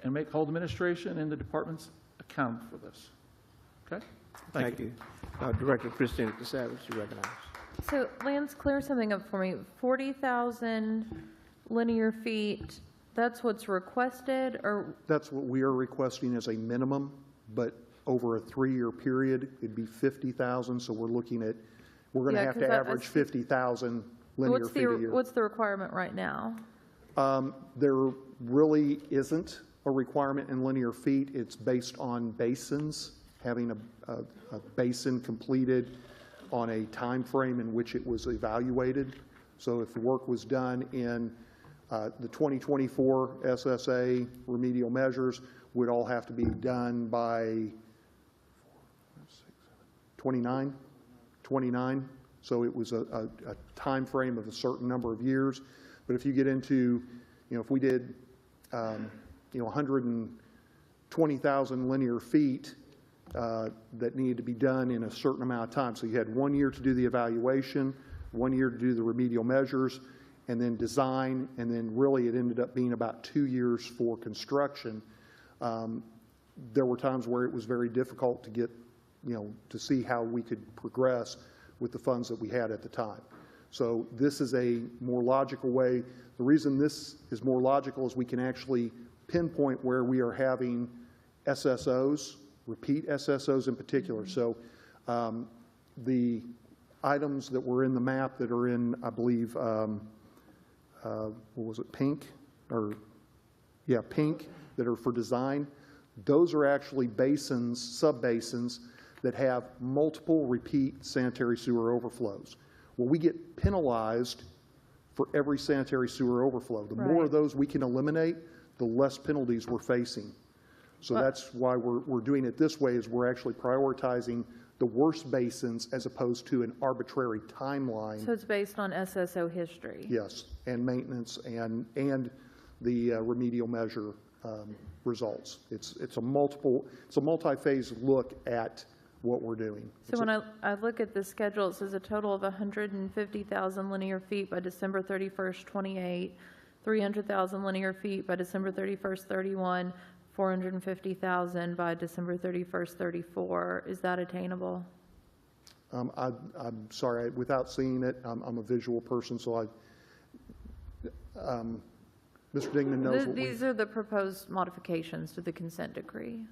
and hold administration and the departments accountable for this. Okay? Thank you. Director Christina Savage, you recognize. So Lance, clear something up for me. 40,000 linear feet, that's what's requested, or? That's what we are requesting as a minimum, but over a 3-year period, it'd be 50,000. So we're looking at We're going to Yeah, have 'cause to I average see- 50,000 linear feet a year. What's the requirement right now? There really isn't a requirement in linear feet. It's based on basins, having a basin completed on a time frame in which it was evaluated. So if the work was done in the 2024 SSA remedial measures, would all have to be done by 29. So it was a time frame of a certain number of years. But if you get into, if we did, 120,000 linear feet that needed to be done in a certain amount of time. So you had 1 year to do the evaluation, 1 year to do the remedial measures, and then design, and then really it ended up being about 2 years for construction. There were times where it was very difficult to get, to see how we could progress with the funds that we had at the time. So this is a more logical way. The reason this is more logical is we can actually pinpoint where we are having SSOs, repeat SSOs in particular. So the items that were in the map that are in, I believe, what was it, pink? Pink, that are for design. Those are actually basins, sub-basins, that have multiple repeat sanitary sewer overflows. Well, we get penalized for every sanitary sewer overflow. The more of those we can eliminate, the less penalties we're facing. So that's why we're doing it this way, is we're actually prioritizing the worst basins as opposed to an arbitrary timeline. So it's based on SSO history? Yes, and maintenance and the remedial measure results. It's a multi-phase look at what we're doing. So when I look at the schedule, it says a total of 150,000 linear feet by December 31st, 28, 300,000 linear feet by December 31st, 31, 450,000 by December 31st, 34. Is that attainable? I'm sorry, without seeing it, I'm a visual person, so Mr. Dingman knows what These are the proposed modifications to the consent decree.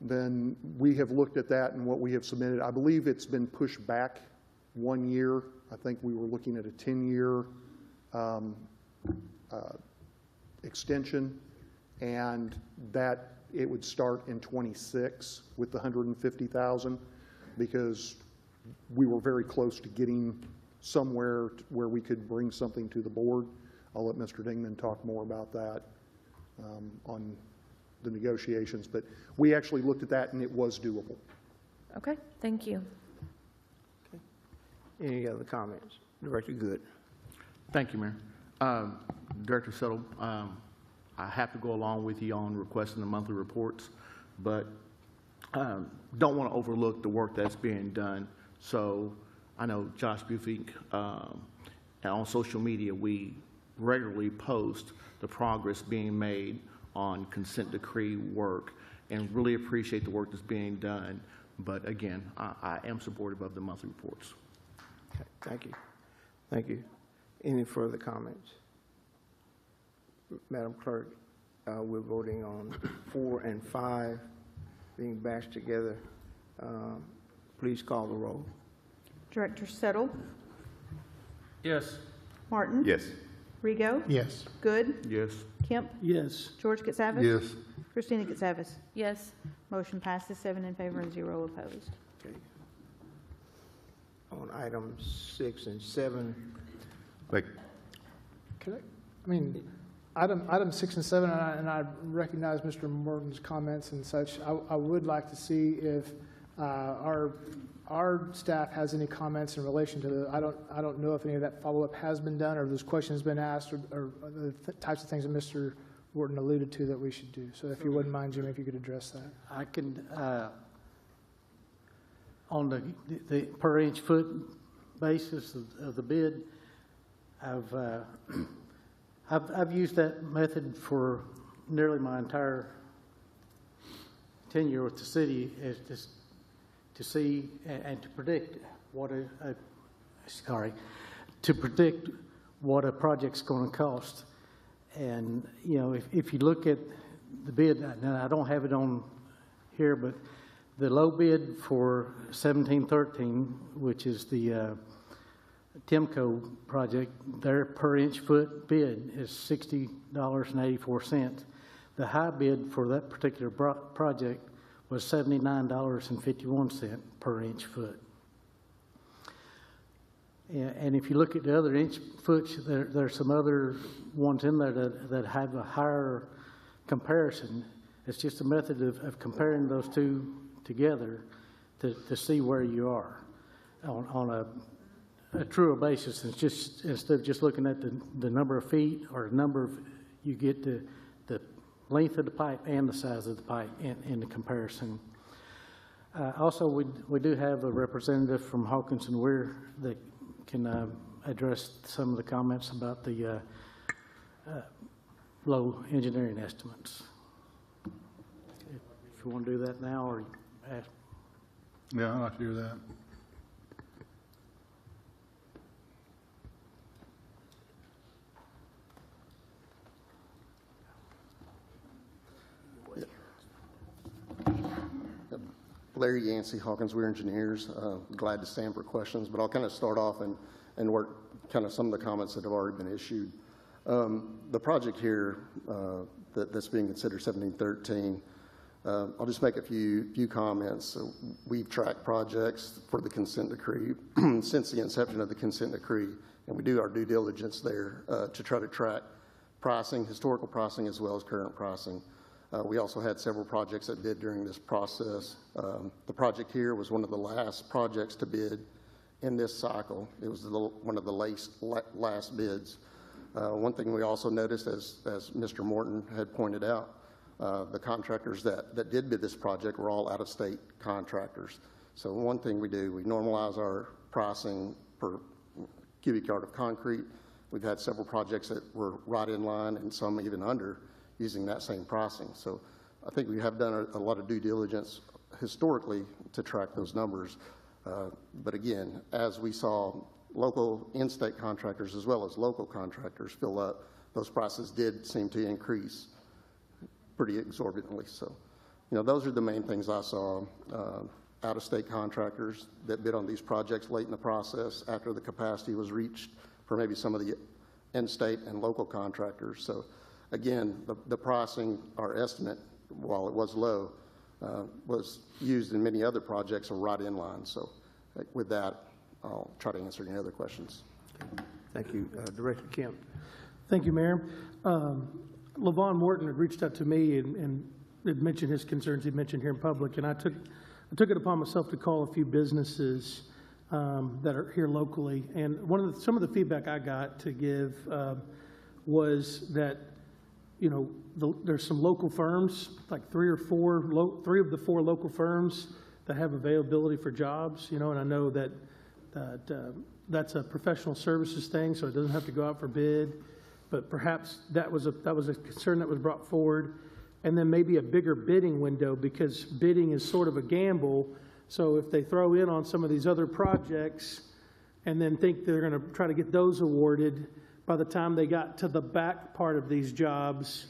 Then we have looked at that and what we have submitted. I believe it's been pushed back 1 year. I think we were looking at a 10-year extension, and that it would start in 26 with the 150,000, because we were very close to getting somewhere where we could bring something to the board. I'll let Mr. Dingman talk more about that on the negotiations, but we actually looked at that and it was doable. Okay, thank you. Any other comments? Director Good. Thank you, Mayor. Director Settle, I have to go along with you on requesting the monthly reports, but don't want to overlook the work that's being done. So I know Josh Bufink, on social media, we regularly post the progress being made on consent decree work, and really appreciate the work that's being done. But again, I am supportive of the monthly reports. Okay, thank you. Thank you. Any further comments? Madam Clerk, we're voting on 4 and 5 being bashed together. Please call the roll. Director Settle? Yes. Martin? Yes. Rigo? Yes. Good? Yes. Kemp? Yes. George Katsavas? Yes. Christina Katsavas? Yes. Motion passes 7 in favor and 0 opposed. Okay. On items 6 and 7, Item 6 and 7, and I recognize Mr. Morton's comments and such. I would like to see if our staff has any comments in relation to the, I don't know if any of that follow-up has been done, or if those questions been asked, or the types of things that Mr. Morton alluded to that we should do. So if you wouldn't mind, Jimmy, if you could address that. I can, on the per inch foot basis of the bid, I've used that method for nearly my entire tenure with the city, as just to see and to predict what to predict what a project's going to cost. And if you look at the bid, now I don't have it on here, but The low bid for 1713, which is the Timco project, their per inch foot bid is $60.84. The high bid for that particular project was $79.51 per inch foot. And if you look at the other inch foots, there's some other ones in there that have a higher comparison. It's just a method of comparing those two together to see where you are on a truer basis. It's just, instead of just looking at the number of feet or number of, you get the length of the pipe and the size of the pipe in the comparison. Also, we do have a representative from Hawkins and Weir that can address some of the comments about the low engineering estimates. If you want to do that now, or ask. Yeah, I'd like to hear that. Larry Yancey, Hawkins Weir Engineers. Glad to stand for questions, but I'll kind of start off and work kind of some of the comments that have already been issued. The project here that's being considered 1713, I'll just make a few comments. We've tracked projects for the consent decree since the inception of the consent decree, and we do our due diligence there to try to track pricing, historical pricing, as well as current pricing. We also had several projects that bid during this process. The project here was one of the last projects to bid in this cycle. It was one of the last bids. One thing we also noticed, as Mr. Morton had pointed out, the contractors that did bid this project were all out-of-state contractors. So one thing we do, we normalize our pricing per cubic yard of concrete. We've had several projects that were right in line and some even under, using that same pricing. So I think we have done a lot of due diligence historically to track those numbers. But again, as we saw local in-state contractors as well as local contractors fill up, those prices did seem to increase pretty exorbitantly. So, those are the main things I saw. Out-of-state contractors that bid on these projects late in the process after the capacity was reached for maybe some of the in-state and local contractors. So again, the pricing, our estimate, while it was low, was used in many other projects or right in line. So with that, I'll try to answer any other questions. Thank you. Director Kemp. Thank you, Mayor. LaVon Morton had reached out to me and had mentioned his concerns he'd mentioned here in public, and I took it upon myself to call a few businesses that are here locally. And some of the feedback I got to give was that there's some local firms, like three of the four local firms that have availability for jobs, and I know that that's a professional services thing, so it doesn't have to go out for bid. But perhaps that was a concern that was brought forward, and then maybe a bigger bidding window, because bidding is sort of a gamble. So if they throw in on some of these other projects and then think they're going to try to get those awarded, by the time they got to the back part of these jobs,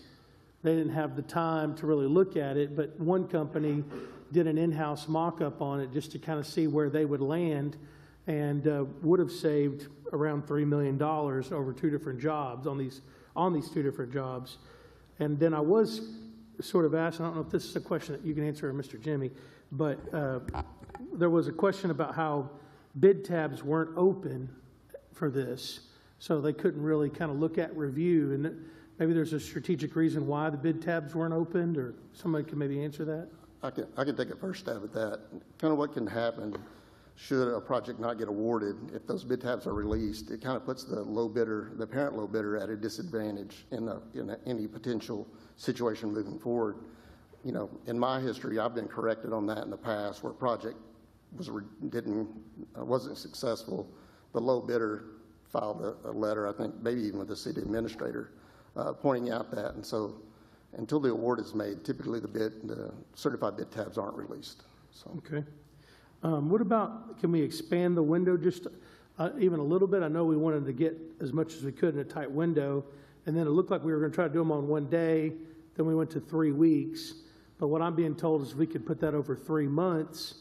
they didn't have the time to really look at it. But one company did an in-house mock-up on it just to kind of see where they would land, and would have saved around $3 million over two different jobs on these two different jobs. And then I was sort of asked, I don't know if this is a question that you can answer, Mr. Jimmy, but there was a question about how bid tabs weren't open for this, so they couldn't really kind of look at review. And maybe there's a strategic reason why the bid tabs weren't opened, or somebody can maybe answer that. I can take a first stab at that. Kind of what can happen should a project not get awarded, if those bid tabs are released, it kind of puts the parent low bidder at a disadvantage in any potential situation moving forward. In my history, I've been corrected on that in the past, where a project wasn't successful. The low bidder filed a letter, I think maybe even with the city administrator, pointing out that. And so until the award is made, typically the certified bid tabs aren't released. So. Okay. What about, can we expand the window just even a little bit? I know we wanted to get as much as we could in a tight window, and then it looked like we were going to try to do them on one day, then we went to 3 weeks. But what I'm being told is we could put that over 3 months.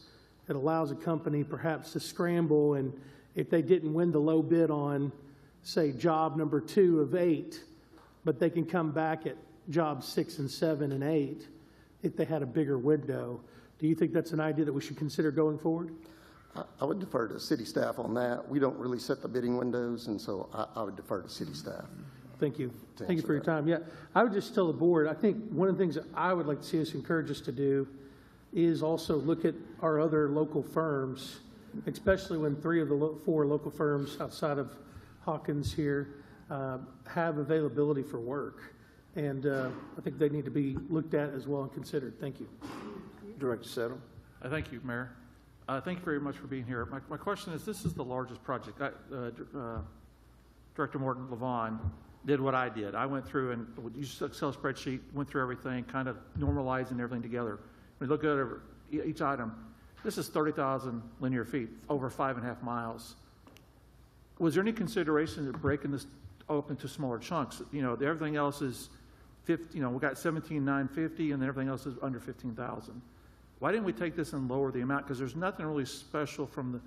It allows a company perhaps to scramble, and if they didn't win the low bid on, say, job number 2 of 8, but they can come back at jobs 6 and 7 and 8 if they had a bigger window. Do you think that's an idea that we should consider going forward? I would defer to city staff on that. We don't really set the bidding windows, and so I would defer to city staff. Thank you. Thank you for your time. Yeah, I would just tell the board, I think one of the things that I would like to see us encourage us to do is also look at our other local firms, especially when 3 of the 4 local firms outside of Hawkins here have availability for work. And I think they need to be looked at as well and considered. Thank you. Director Settle. Thank you, Mayor. Thank you very much for being here. My question is, this is the largest project. Director Morton Levon did what I did. I went through and used an Excel spreadsheet, went through everything, kind of normalizing everything together. When you look at each item, this is 30,000 linear feet, over 5.5 miles. Was there any consideration of breaking this up into smaller chunks? You know, everything else is 50, you know, we got 17,950, and then everything else is under 15,000. Why didn't we take this and lower the amount? Because there's nothing really special from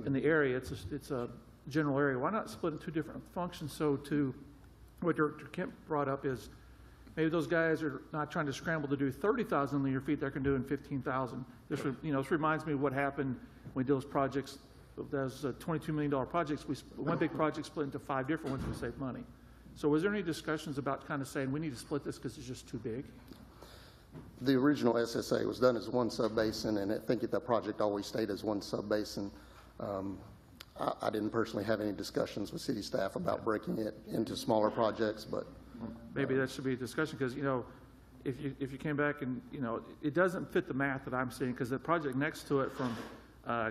in the area. It's a general area. Why not split into 2 different functions? So to what Director Kemp brought up is maybe those guys are not trying to scramble to do 30,000 linear feet. They can do in 15,000. This, you know, this reminds me of what happened when we did those projects. Those $22 million projects. One big project split into 5 different ones. We saved money. So was there any discussions about kind of saying we need to split this because it's just too big? The original SSA was done as one sub-basin, and I think the project always stayed as one sub-basin. I didn't personally have any discussions with city staff about breaking it into smaller projects, but maybe that should be a discussion, because, you know, if you came back and, you know, it doesn't fit the math that I'm seeing, because the project next to it from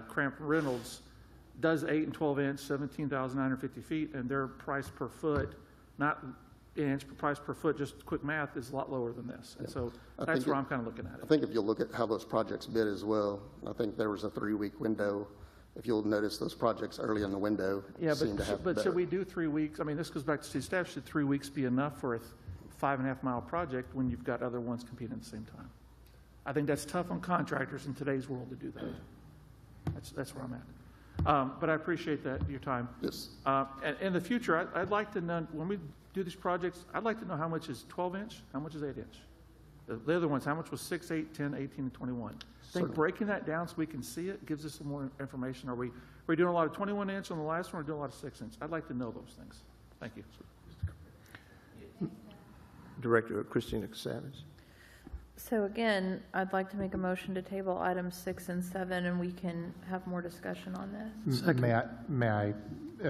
Crampton Reynolds does 8 and 12 inch, 17,950 feet, and their price per foot, not inch, but price per foot, just quick math, is a lot lower than this. And so that's where I'm kind of looking at it. I think if you look at how those projects bid as well, I think there was a 3-week window. If you'll notice, those projects early in the window seem to have but should we do 3 weeks? I mean, this goes back to city staff. Should 3 weeks be enough for a 5.5 mile project when you've got other ones competing at the same time? I think that's tough on contractors in today's world to do that. That's where I'm at. But I appreciate your time. Yes. And in the future, I'd like to know, when we do these projects, I'd like to know how much is 12 inch, how much is 8 inch. The other ones, how much was 6, 8, 10, 18, and 21? I think breaking that down so we can see it gives us some more information. Are we doing a lot of 21 inch on the last one, or doing a lot of 6 inch? I'd like to know those things. Thank you. Director Christina Savage. So again, I'd like to make a motion to table items 6 and 7, and we can have more discussion on this. May I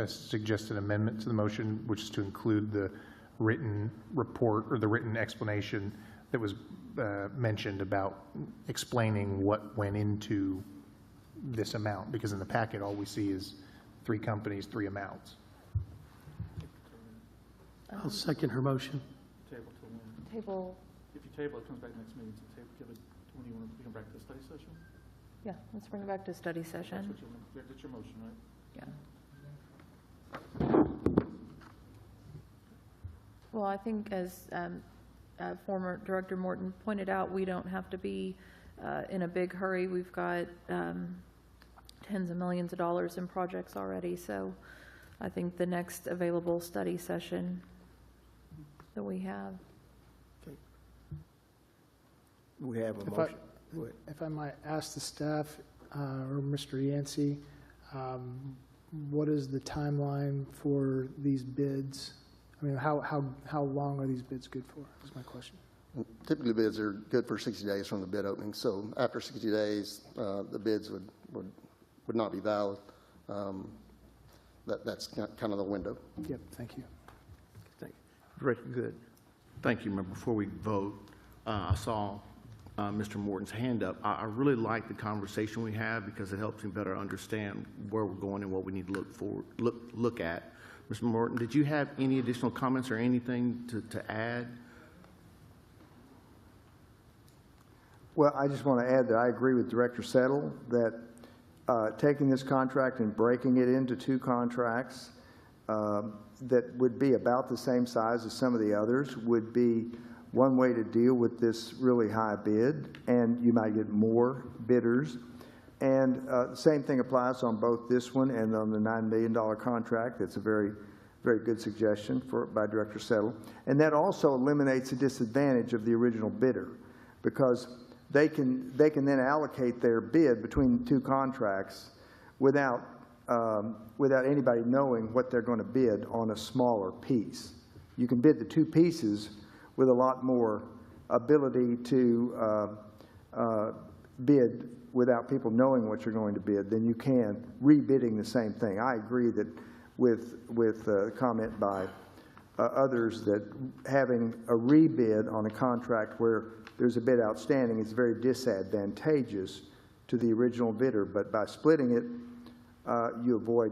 suggest an amendment to the motion, which is to include the written report or the written explanation that was mentioned about explaining what went into this amount, because in the packet, all we see is 3 companies, 3 amounts. I'll second her motion. Table. If you table, it comes back next meeting. So when do you want to bring it back to the study session? Yeah, let's bring it back to study session. That's your motion, right? Yeah. Well, I think as former Director Morton pointed out, we don't have to be in a big hurry. We've got tens of millions of dollars in projects already. So I think the next available study session that we have. We have a motion. If I might ask the staff or Mr. Yancey, what is the timeline for these bids? I mean, how long are these bids good for, is my question. Typically, bids are good for 60 days from the bid opening. So after 60 days, the bids would not be valid. That's kind of the window. Yep, thank you. Thank you. Director Good. Thank you, Mayor. Before we vote, I saw Mr. Morton's hand up. I really like the conversation we have because it helps me better understand where we're going and what we need to look at. Mr. Morton, did you have any additional comments or anything to add? Well, I just want to add that I agree with Director Settle that taking this contract and breaking it into 2 contracts that would be about the same size as some of the others would be one way to deal with this really high bid, and you might get more bidders. And the same thing applies on both this one and on the $9 million contract. It's a very, very good suggestion by Director Settle. And that also eliminates the disadvantage of the original bidder, because they can then allocate their bid between the two contracts without anybody knowing what they're going to bid on a smaller piece. You can bid the two pieces with a lot more ability to bid without people knowing what you're going to bid than you can rebidding the same thing. I agree that with a comment by others that having a rebid on a contract where there's a bid outstanding is very disadvantageous to the original bidder, but by splitting it, you avoid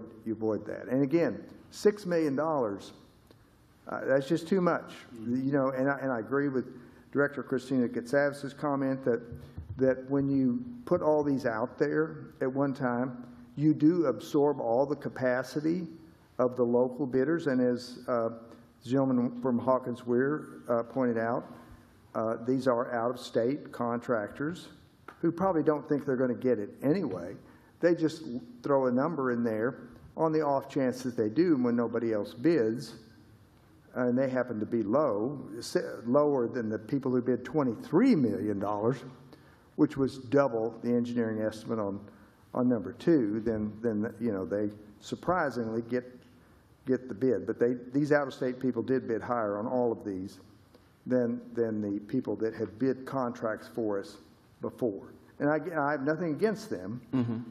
that. And again, $6 million, that's just too much. You know, and I agree with Director Christina Katsavis's comment that when you put all these out there at one time, you do absorb all the capacity of the local bidders. And as the gentleman from Hawkins Weir pointed out, these are out-of-state contractors who probably don't think they're going to get it anyway. They just throw a number in there on the off chance that they do when nobody else bids, and they happen to be lower than the people who bid $23 million, which was double the engineering estimate on number two. Then you know, they surprisingly get the bid. But these out-of-state people did bid higher on all of these than the people that had bid contracts for us before. And I have nothing against them,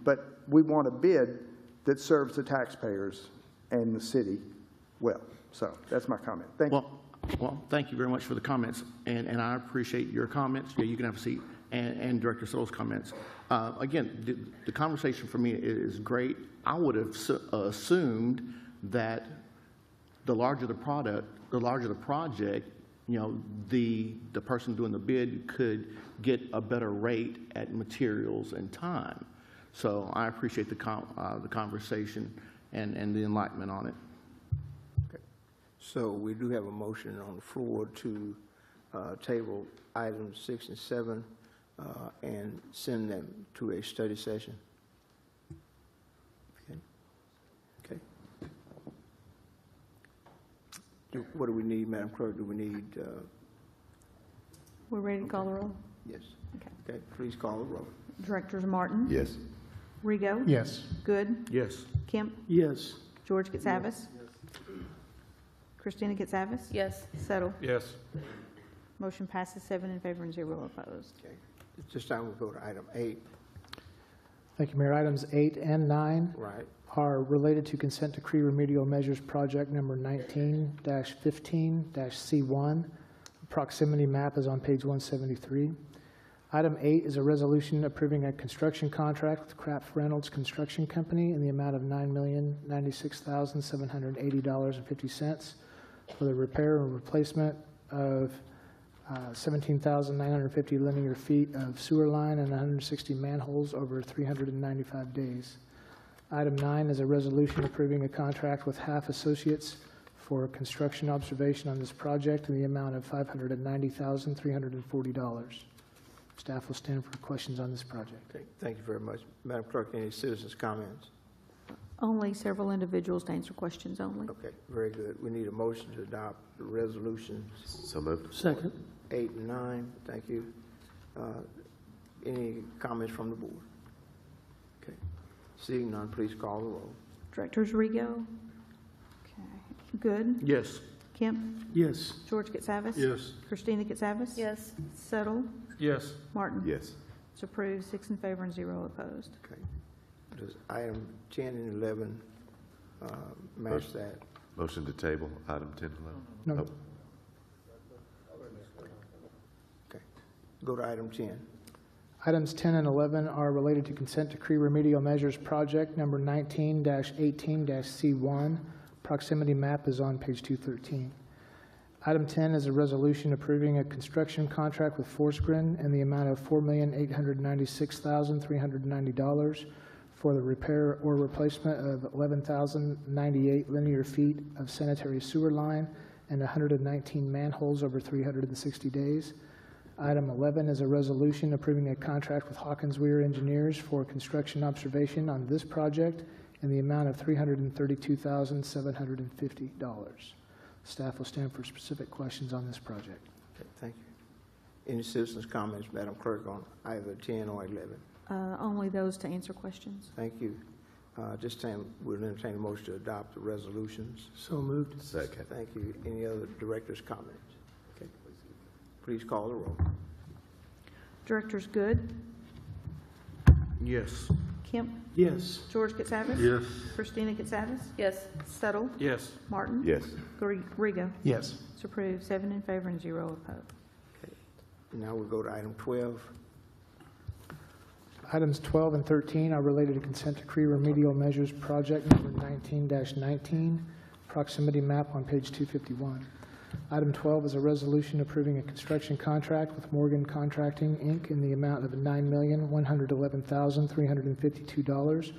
but we want a bid that serves the taxpayers and the city well. So that's my comment. Thank you. Well, thank you very much for the comments, and I appreciate your comments. Yeah, you can have a seat, and Director Settle's comments. Again, the conversation for me is great. I would have assumed that the larger the product, the larger the project, you know, the person doing the bid could get a better rate at materials and time. So I appreciate the conversation and the enlightenment on it. Okay. So we do have a motion on the floor to table items 6 and 7 and send them to a study session. Okay. Okay. What do we need, Madam Clerk? Do we need? We're ready to call the roll? Yes. Okay. Okay, please call the roll. Directors Martin? Yes. Rigo? Yes. Good? Yes. Kemp? Yes. George Katsavis? Christina Katsavis? Yes. Settle? Yes. Motion passes 7 in favor and 0 opposed. Okay. At this time, we'll go to item 8. Thank you, Mayor. Items 8 and 9 Right. are related to consent decree remedial measures project number 19-15-C1. Proximity map is on page 173. Item 8 is a resolution approving a construction contract with Kraft Reynolds Construction Company in the amount of $9,096,780.50 for the repair and replacement of 17,950 linear feet of sewer line and 160 manholes over 395 days. Item 9 is a resolution approving a contract with Half Associates for construction observation on this project in the amount of $590,340. Staff will stand for questions on this project. Okay. Thank you very much. Madam Clerk, any citizens' comments? Only several individuals to answer questions only. Okay, very good. We need a motion to adopt the resolutions So moved. Second. 8 and 9. Thank you. Any comments from the board? Okay. Seeing none, please call the roll. Directors Rigo? Okay. Good? Yes. Kemp? Yes. George Katsavis? Yes. Christina Katsavis? Yes. Settle? Yes. Martin? Yes. It's approved, 6 in favor and 0 opposed. Okay. Does item 10 and 11 match that? Motion to table item 10 and 11. No. Oh, Okay. Go to item 10. Items 10 and 11 are related to consent decree remedial measures project number 19-18-C1. Proximity map is on page 213. Item 10 is a resolution approving a construction contract with Forsgren in the amount of $4,896,390 for the repair or replacement of 11,098 linear feet of sanitary sewer line and 119 manholes over 360 days. Item 11 is a resolution approving a contract with Hawkins Weir Engineers for construction observation on this project in the amount of $332,750. Staff will stand for specific questions on this project. Okay, thank you. Any citizens' comments, Madam Clerk, on either 10 or 11? Only those to answer questions. Thank you. This time, we'll entertain a motion to adopt the resolutions. So moved. Second. Thank you. Any other directors' comments? Okay. Please call the roll. Directors Good, Yes. Kemp, Yes. George Katsavas? Yes. Christina Katsavas? Yes. Settle? Yes. Martin? Yes. Rigo? Yes. It's approved, 7 in favor and 0 opposed. Now we'll go to item 12. Items 12 and 13 are related to consent decree remedial measures project number 19-19, proximity map on page 251. Item 12 is a resolution approving a construction contract with Morgan Contracting, Inc. in the amount of $9,111,352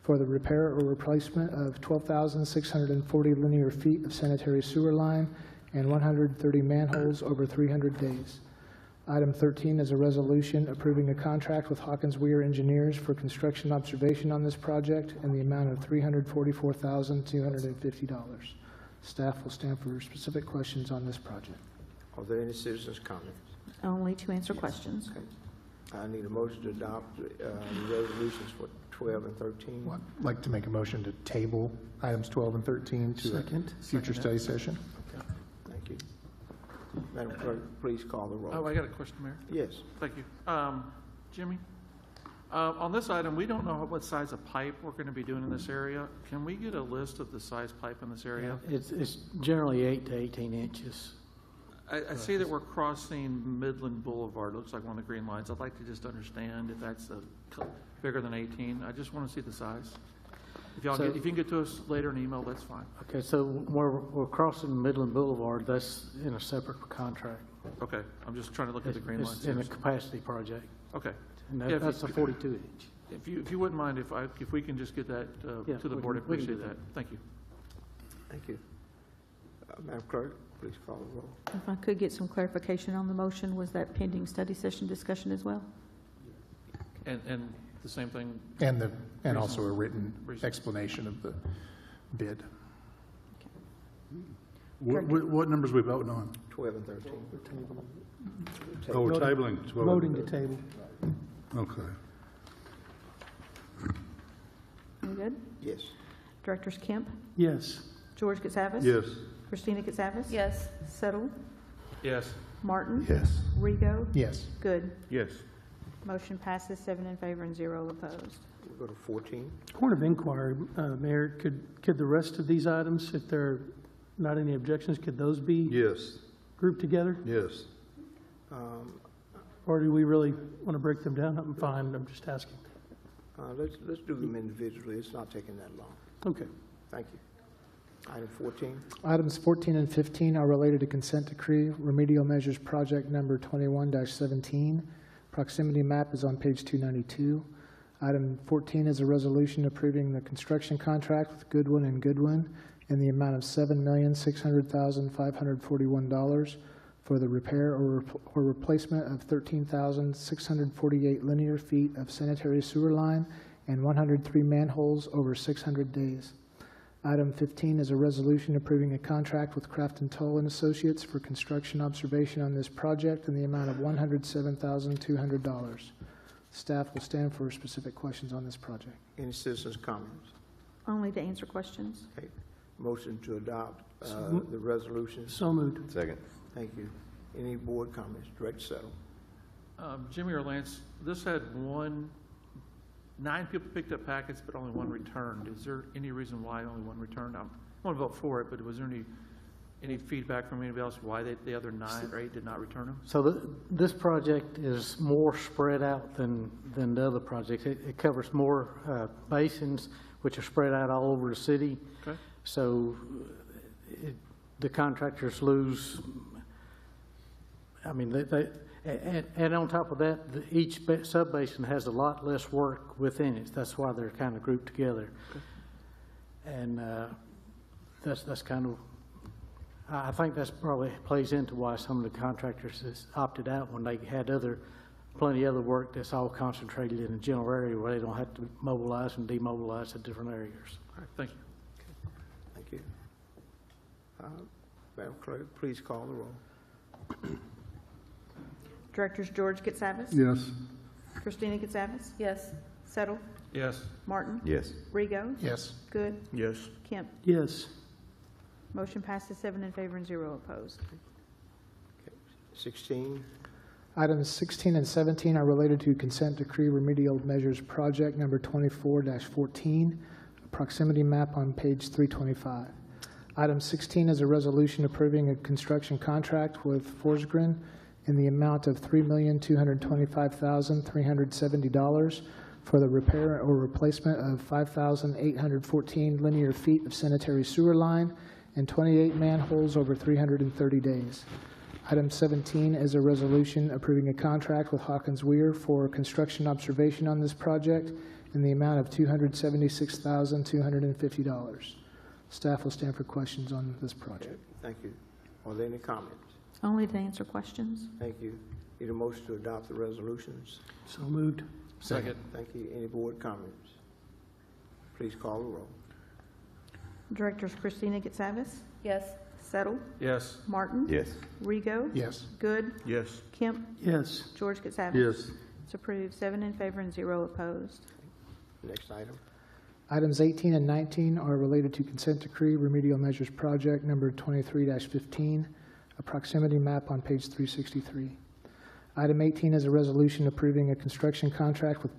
for the repair or replacement of 12,640 linear feet of sanitary sewer line and 130 manholes over 300 days. Item 13 is a resolution approving a contract with Hawkins Weir Engineers for construction observation on this project in the amount of $344,250. Staff will stand for specific questions on this project. Are there any citizens' comments? Only to answer questions. Okay. I need a motion to adopt the resolutions for 12 and 13. I'd like to make a motion to table items 12 and 13 to Second. a future study session. Okay. Thank you. Madam Clerk, please call the roll. Oh, I got a question, Mayor. Yes. Thank you. Jimmy, on this item, we don't know what size of pipe we're going to be doing in this area. Can we get a list of the size pipe in this area? It's generally 8 to 18 inches. I see that we're crossing Midland Boulevard. Looks like one of the green lines. I'd like to just understand if that's bigger than 18. I just want to see the size. If you can get to us later in email, that's fine. Okay, so we're crossing Midland Boulevard, that's in a separate contract. Okay, I'm just trying to look at the green lines. It's in a capacity project, Okay. and Yeah, if that's a you- 42 inch. If you wouldn't mind, if we can just get that Yeah, to the we board, I can- we can do appreciate that. Thank you. Thank you. Madam Clerk, please call the roll. If I could get some clarification on the motion, was that pending study session discussion as well? And the same thing, And also a written Reason. explanation of the bid. What numbers we voting on? 12 and 13. Oh, we're tabling 12. Voting to table. Okay. We good? Yes. Directors Kemp, Yes. George Katsavas? Yes. Christina Katsavas? Yes. Settle? yes. Martin? Yes. Rigo? Yes. Good. Yes. Motion passes, 7 in favor and 0 opposed. We'll go to 14. Point of inquiry, Mayor, could the rest of these items, if there are not any objections, could those be Yes. grouped together? Yes. Or do we really want to break them down? I'm fine, I'm just asking. Let's do them individually. It's not taking that long. Okay. Thank you. Item 14. Items 14 and 15 are related to consent decree remedial measures project number 21-17. Proximity map is on page 292. Item 14 is a resolution approving the construction contract with Goodwin and Goodwin in the amount of $7,600,541 for the repair or replacement of 13,648 linear feet of sanitary sewer line and 103 manholes over 600 days. Item 15 is a resolution approving a contract with Craft and Toll and Associates for construction observation on this project in the amount of $107,200. Staff will stand for specific questions on this project. Any citizens' comments? Only to answer questions. Okay. Motion to adopt the resolutions. So moved. Second. Thank you. Any board comments? Director Settle. Jimmy or Lance, this had 9 people picked up packets, but only 1 returned. Is there any reason why only 1 returned? I want to vote for it, but was there any feedback from anybody else why the other 9 or 8 did not return them? So this project is more spread out than the other projects. It covers more basins, which are spread out all over the city. Okay. So the contractors lose, I mean, and on top of that, each sub-basin has a lot less work within it. That's why they're kind of grouped together. Okay. And that's kind of I think that's probably plays into why some of the contractors has opted out when they had plenty of other work that's all concentrated in a general area where they don't have to mobilize and demobilize to different areas. All right, thank you. Thank you. Madam Clerk, please call the roll. Directors George Katsavas? Yes. Christina Katsavas? Yes. Settle? Yes. Martin? Yes. Rigo? Yes. Good? Yes. Kemp? Yes. Motion passes 7 in favor and 0 opposed. 16, Items 16 and 17 are related to consent decree remedial measures project number 24-14, a proximity map on page 325. Item 16 is a resolution approving a construction contract with Forsgren in the amount of $3,225,370 for the repair or replacement of 5,814 linear feet of sanitary sewer line and 28 manholes over 330 days. Item 17 is a resolution approving a contract with Hawkins Weir for construction observation on this project in the amount of $276,250. Staff will stand for questions on this project. thank you. Are there any comments? Only to answer questions. Thank you. Need a motion to adopt the resolutions? So moved. Second. Thank you. Any board comments? Please call the roll. Directors Christina Katsavas? Yes. Settle? Yes. Martin? Yes. Rigo? Yes. Good? Yes. Kemp? Yes. George Katsavas? Yes. It's approved, 7 in favor and 0 opposed. Next item. Items 18 and 19 are related to consent decree remedial measures project number 23-15, a proximity map on page 363. Item 18 is a resolution approving a construction contract with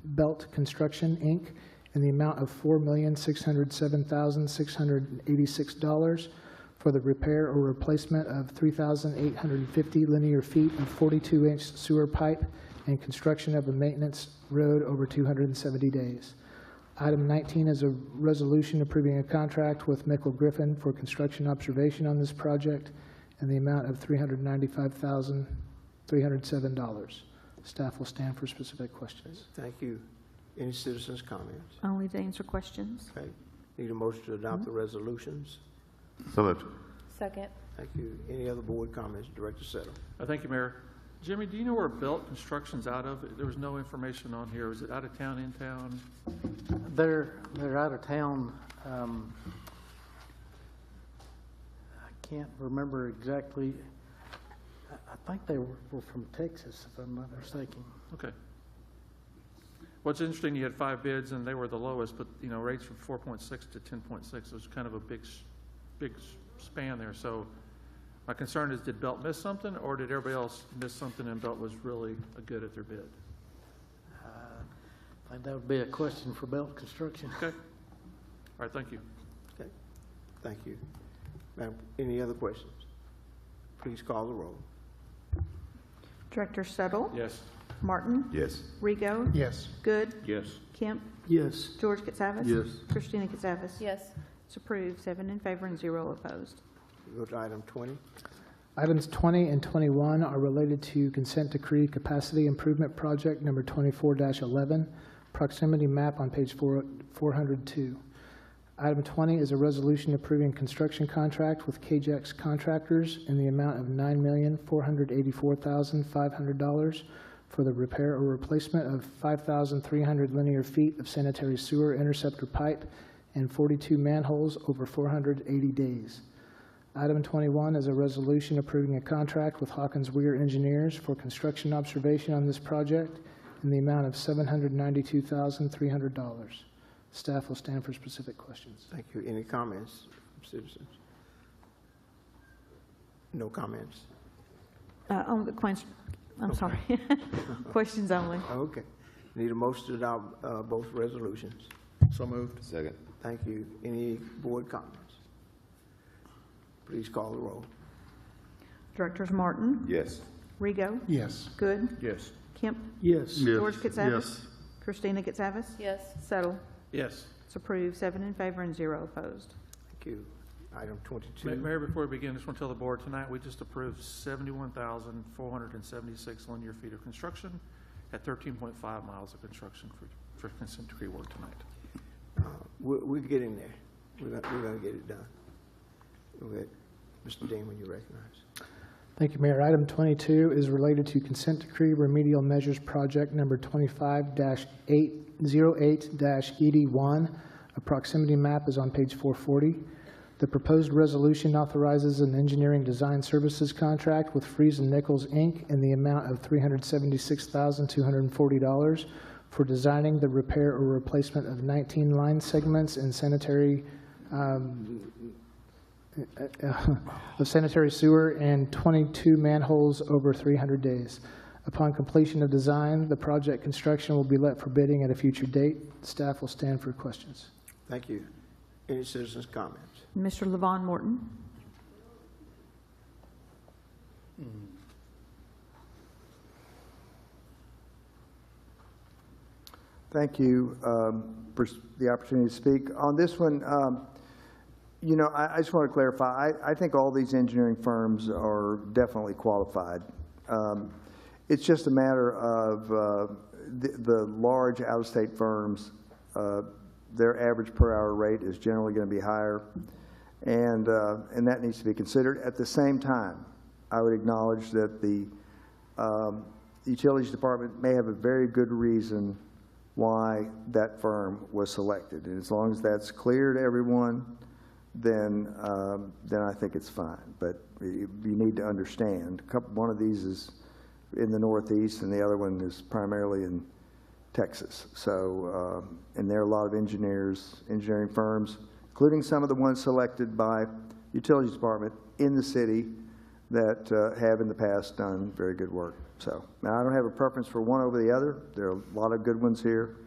Belt Construction, Inc. in the amount of $4,607,686 for the repair or replacement of 3,850 linear feet of 42-inch sewer pipe and construction of a maintenance road over 270 days. Item 19 is a resolution approving a contract with Mickle Griffin for construction observation on this project in the amount of $395,307. Staff will stand for specific questions. Thank you. Any citizens' comments? Only to answer questions. Okay. Need a motion to adopt the resolutions? So moved. Second. Thank you. Any other board comments? Director Settle. Thank you, Mayor. Jimmy, do you know where Belt Construction's out of? There was no information on here. Is it out of town, in town? They're out of town. I can't remember exactly. I think they were from Texas, if I'm not mistaken. Okay. What's interesting, you had 5 bids and they were the lowest, but, you know, rates from 4.6 to 10.6. It was kind of a big span there. So my concern is, did Belt miss something, or did everybody else miss something and Belt was really good at their bid? I think that would be a question for Belt Construction. Okay. All right, thank you. Okay. Thank you. Ma'am, any other questions? Please call the roll. Director Settle? Yes. Martin? Yes. Rigo? Yes. Good? Yes. Kemp? Yes. George Katsavas? Yes. Christina Katsavas? Yes. It's approved, 7 in favor and 0 opposed. Go to item 20. Items 20 and 21 are related to consent decree capacity improvement project number 24-11, proximity map on page 402. Item 20 is a resolution approving construction contract with KJX Contractors in the amount of $9,484,500 for the repair or replacement of 5,300 linear feet of sanitary sewer interceptor pipe and 42 manholes over 480 days. Item 21 is a resolution approving a contract with Hawkins Weir Engineers for construction observation on this project in the amount of $792,300. Staff will stand for specific questions. Thank you. Any comments from citizens? No comments? On the question, I'm sorry. Questions only. Okay. Need a motion to adopt both resolutions? So moved. Second. Thank you. Any board comments? Please call the roll. Directors Martin? Yes. Rigo? Yes. Good? Yes. Kemp? Yes. George Katsavas? Christina Katsavas? Yes. Settle? Yes. It's approved, 7 in favor and 0 opposed. Thank you. Item 22. Mayor, before we begin, I just want to tell the board tonight, we just approved 71,476 linear feet of construction at 13.5 miles of construction for consent decree work tonight. We're getting there. We're going to get it done. Okay. Mr. Dean, when you're recognized. Thank you, Mayor. Item 22 is related to consent decree remedial measures project number 25-808-ED1. A proximity map is on page 440. The proposed resolution authorizes an engineering design services contract with Freeze and Nichols, Inc. in the amount of $376,240 for designing the repair or replacement of 19 line segments and sanitary sewer and 22 manholes over 300 days. Upon completion of design, the project construction will be let for bidding at a future date. Staff will stand for questions. Thank you. Any citizens' comments? Mr. Levon Morton. Thank you for the opportunity to speak. On this one, you know, I just want to clarify, I think all these engineering firms are definitely qualified. It's just a matter of the large out-of-state firms, their average per hour rate is generally going to be higher, and that needs to be considered. At the same time, I would acknowledge that the Utilities Department may have a very good reason why that firm was selected. And as long as that's clear to everyone, then I think it's fine. But you need to understand, one of these is in the Northeast and the other one is primarily in Texas. So, and there are a lot of engineering firms, including some of the ones selected by Utilities Department in the city that have in the past done very good work. So now I don't have a preference for one over the other. There are a lot of good ones here.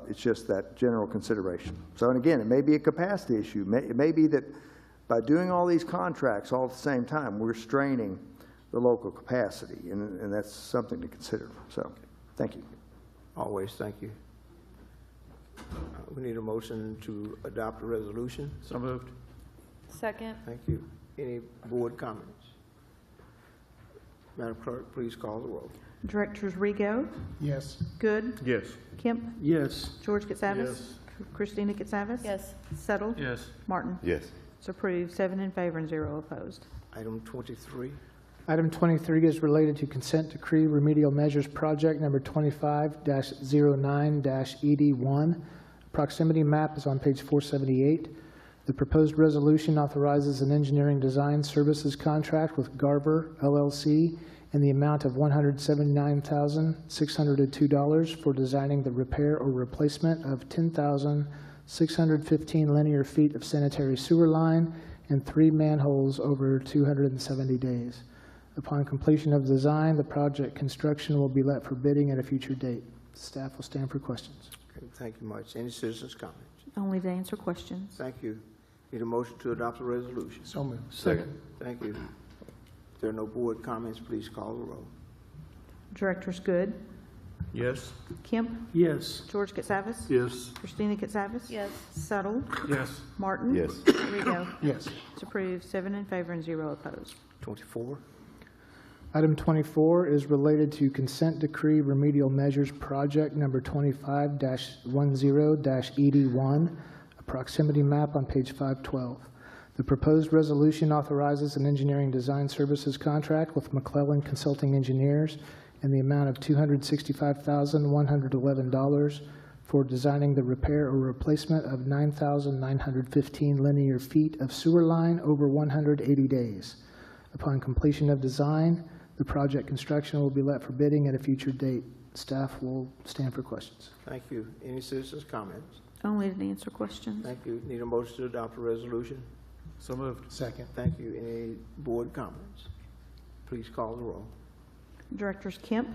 It's just that general consideration. So, and again, it may be a capacity issue. It may be that by doing all these contracts all at the same time, we're straining the local capacity, and that's something to consider. So, thank you. Always, thank you. We need a motion to adopt a resolution. So moved. Second. Thank you. Any board comments? Madam Clerk, please call the roll. Directors Rego, Yes. Good, Yes. Kemp, Yes. George Katsavas. Yes. Christina Katsavas. Yes. Settle. Yes. Martin. Yes. It's approved, 7 in favor and 0 opposed. Item 23. Item 23 is related to consent decree remedial measures project number 25-09-ED1. Proximity map is on page 478. The proposed resolution authorizes an engineering design services contract with Garver LLC in the amount of $179,602 for designing the repair or replacement of 10,615 linear feet of sanitary sewer line and 3 manholes over 270 days. Upon completion of design, the project construction will be let for bidding at a future date. Staff will stand for questions. Okay, thank you much. Any citizens' comments? Only to answer questions. Thank you. Need a motion to adopt a resolution. So moved. Second. Thank you. If there are no board comments, please call the roll. Directors Good, Yes. Kemp, Yes. George Katsavas. Yes. Christina Katsavas. Yes. Settle. Yes. Martin. Yes. Rego. Yes. It's approved, 7 in favor and 0 opposed. 24. Item 24 is related to consent decree remedial measures project number 25-10-ED1, a proximity map on page 512. The proposed resolution authorizes an engineering design services contract with McClellan Consulting Engineers in the amount of $265,111 for designing the repair or replacement of 9,915 linear feet of sewer line over 180 days. Upon completion of design, the project construction will be let for bidding at a future date. Staff will stand for questions. Thank you. Any citizens' comments? Only to answer questions. Thank you. Need a motion to adopt a resolution. So moved. Second. Thank you. Any board comments? Please call the roll. Directors Kemp,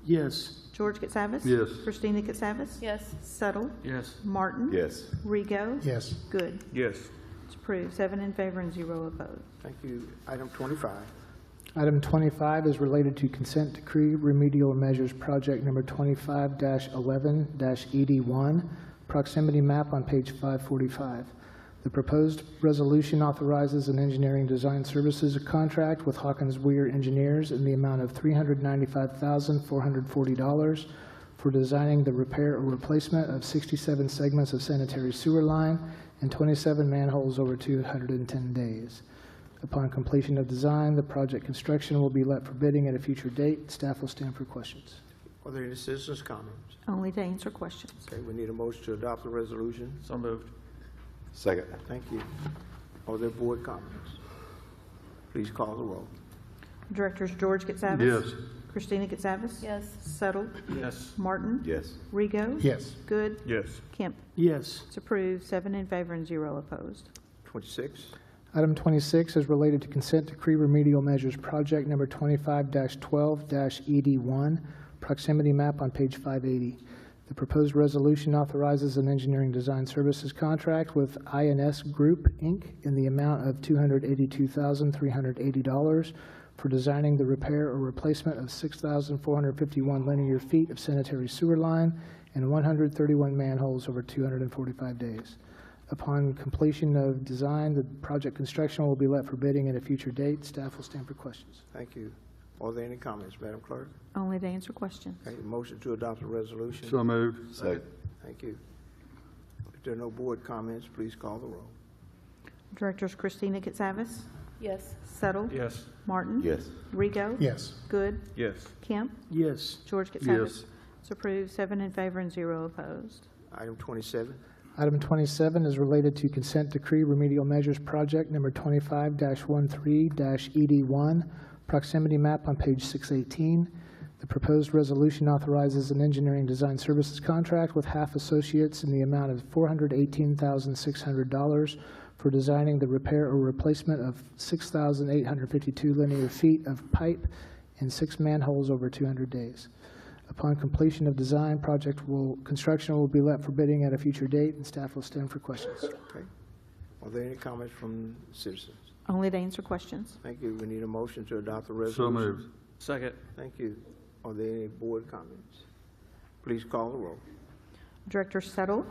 Yes. George Katsavas. Yes. Christina Katsavas. Yes. Settle. Yes. Martin. Yes. Rego. Yes. Good. Yes. It's approved, 7 in favor and 0 opposed. Thank you. Item 25. Item 25 is related to consent decree remedial measures project number 25-11-ED1, proximity map on page 545. The proposed resolution authorizes an engineering design services contract with Hawkins Weir Engineers in the amount of $395,440 for designing the repair or replacement of 67 segments of sanitary sewer line and 27 manholes over 210 days. Upon completion of design, the project construction will be let for bidding at a future date. Staff will stand for questions. Are there any citizens' comments? Only to answer questions. Okay, we need a motion to adopt the resolution. So moved. Second. Thank you. Are there board comments? Please call the roll. Directors George Katsavas? Yes. Christina Katsavas? Yes. Settle? Yes. Martin? Yes. Rego? Yes. Good? Yes. Kemp? Yes. It's approved, 7 in favor and 0 opposed. 26. Item 26 is related to consent decree remedial measures project number 25-12-ED1, proximity map on page 580. The proposed resolution authorizes an engineering design services contract with INS Group, Inc. in the amount of $282,380 for designing the repair or replacement of 6,451 linear feet of sanitary sewer line and 131 manholes over 245 days. Upon completion of design, the project construction will be let for bidding at a future date. Staff will stand for questions. Thank you. Are there any comments, Madam Clerk? Only to answer questions. Okay, motion to adopt the resolution. So moved. Second. Thank you. If there are no board comments, please call the roll. Directors Christina Katsavas? Yes. Settle? Yes. Martin? Yes. Rego? Yes. Good? Yes. Kemp? Yes. George Katsavas? Yes. It's approved, 7 in favor and 0 opposed. Item 27. Item 27 is related to consent decree remedial measures project number 25-13-ED1, proximity map on page 618. The proposed resolution authorizes an engineering design services contract with Half Associates in the amount of $418,600 for designing the repair or replacement of 6,852 linear feet of pipe and 6 manholes over 200 days. Upon completion of design, construction will be let for bidding at a future date, and staff will stand for questions. Okay. Are there any comments from citizens? Only to answer questions. Thank you. We need a motion to adopt the resolution. So moved. Second. Thank you. Are there any board comments? Please call the roll. Director Settle?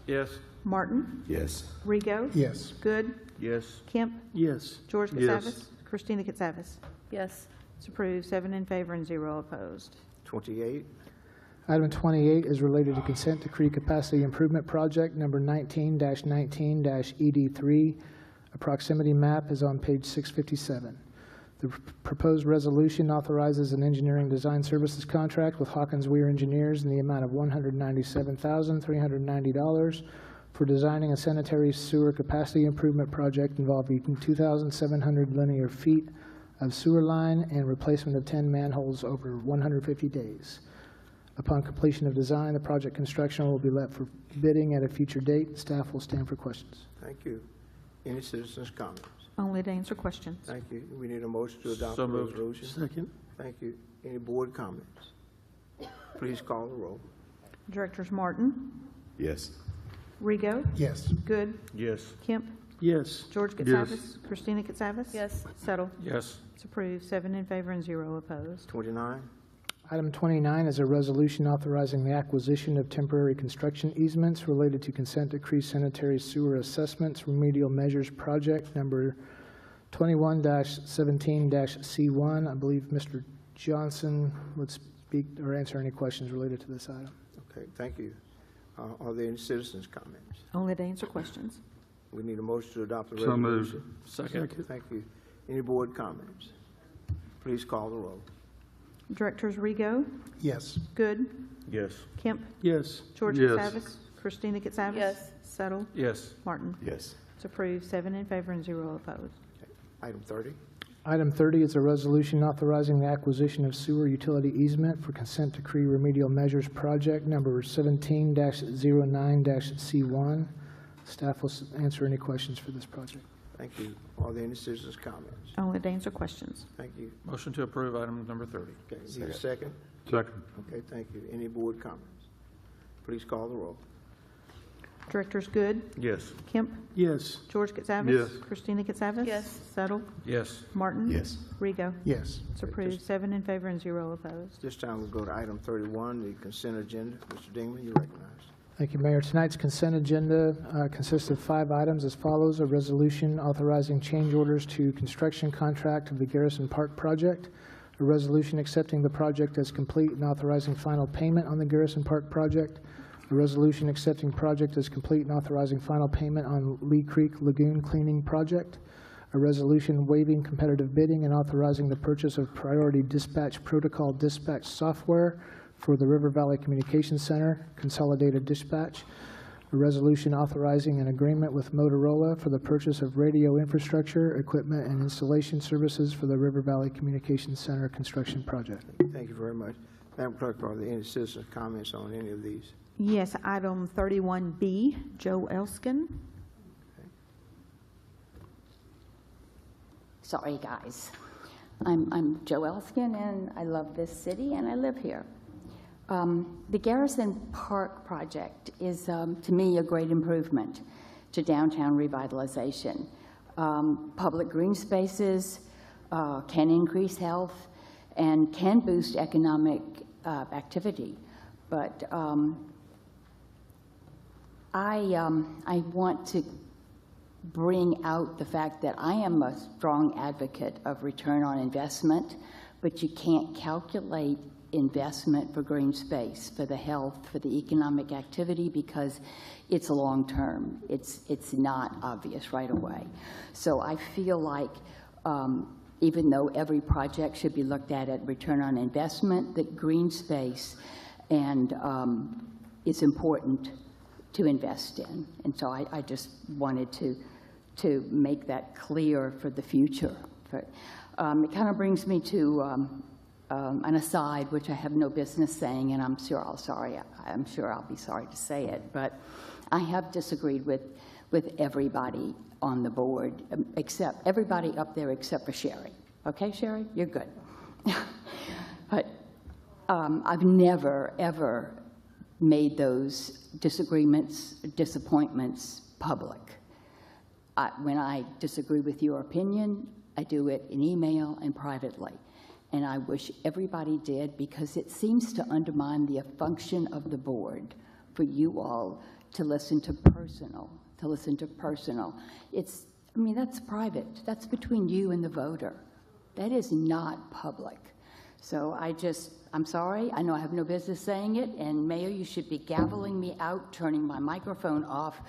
Yes. Martin? Yes. Rego? Yes. Good? Yes. Kemp? Yes. George Yes. Katsavas? Christina Katsavas? Yes. It's approved, 7 in favor and 0 opposed. 28. Item 28 is related to consent decree capacity improvement project number 19-19-ED3. A proximity map is on page 657. The proposed resolution authorizes an engineering design services contract with Hawkins Weir Engineers in the amount of $197,390 for designing a sanitary sewer capacity improvement project involving 2,700 linear feet of sewer line and replacement of 10 manholes over 150 days. Upon completion of design, the project construction will be let for bidding at a future date. Staff will stand for questions. Thank you. Any citizens' comments? Only to answer questions. Thank you. We need a motion to adopt So the moved. resolution. Second. Thank you. Any board comments? Please call the roll. Directors Martin? Yes. Rego? Yes. Good? Yes. Kemp? Yes. George Yes. Katsavas? Christina Katsavas? Yes. Settle? Yes. It's approved, 7 in favor and 0 opposed. 29. Item 29 is a resolution authorizing the acquisition of temporary construction easements related to consent decree sanitary sewer assessments remedial measures project number 21-17-C1. I believe Mr. Johnson would speak or answer any questions related to this item. Okay, thank you. Are there any citizens' comments? Only to answer questions. We need a motion to adopt the So moved. resolution. Second. Thank you. Any board comments? Please call the roll. Directors Rego? Yes. Good? Yes. Kemp? Yes. George Yes. Katsavas? Christina Katsavas? Yes. Settle? Yes. Martin? Yes. It's approved, 7 in favor and 0 opposed. Item 30. Item 30 is a resolution authorizing the acquisition of sewer utility easement for consent decree remedial measures project number 17-09-C1. Staff will answer any questions for this project. Thank you. Are there any citizens' comments? Only to answer questions. Thank you. Motion to approve item number 30. Okay, need a second? Second. Okay, thank you. Any board comments? Please call the roll. Directors Good? Yes. Kemp? Yes. George Katsavas? Yes. Christina Katsavas? Yes. Settle? Yes. Martin? Yes. Rego? Yes. It's approved, 7 in favor and 0 opposed. This time we'll go to item 31, the consent agenda. Mr. Dingman, you're recognized. Thank you, Mayor. Tonight's consent agenda consists of 5 items as follows: a resolution authorizing change orders to construction contract of the Garrison Park project, a resolution accepting the project as complete and authorizing final payment on the Garrison Park project, a resolution accepting project as complete and authorizing final payment on Lee Creek Lagoon cleaning project, a resolution waiving competitive bidding and authorizing the purchase of Priority Dispatch Protocol dispatch software for the River Valley Communications Center Consolidated Dispatch, a resolution authorizing an agreement with Motorola for the purchase of radio infrastructure, equipment, and installation services for the River Valley Communications Center construction project. Thank you very much. Madam Clerk, are there any citizens' comments on any of these? Yes, item 31B, Joe Elskin. Sorry, guys. I'm Joe Elskin, and I love this city, and I live here. The Garrison Park project is, to me, a great improvement to downtown revitalization. Public green spaces can increase health and can boost economic activity. But I want to bring out the fact that I am a strong advocate of return on investment, but you can't calculate investment for green space, for the health, for the economic activity, because it's a long term. It's not obvious right away. So I feel like even though every project should be looked at return on investment, that green space and is important to invest in. And so I just wanted to make that clear for the future. It kind of brings me to an aside, which I have no business saying, and I'm sure I'll be sorry to say it, but I have disagreed with everybody on the board, except everybody up there except for Sherry. Okay, Sherry, you're good. But I've never ever made those disagreements, disappointments public. When I disagree with your opinion, I do it in email and privately. And I wish everybody did, because it seems to undermine the function of the board for you all to listen to personal. I mean, that's private. That's between you and the voter. That is not public. So I'm sorry. I know I have no business saying it. And Mayor, you should be gaveling me out, turning my microphone off.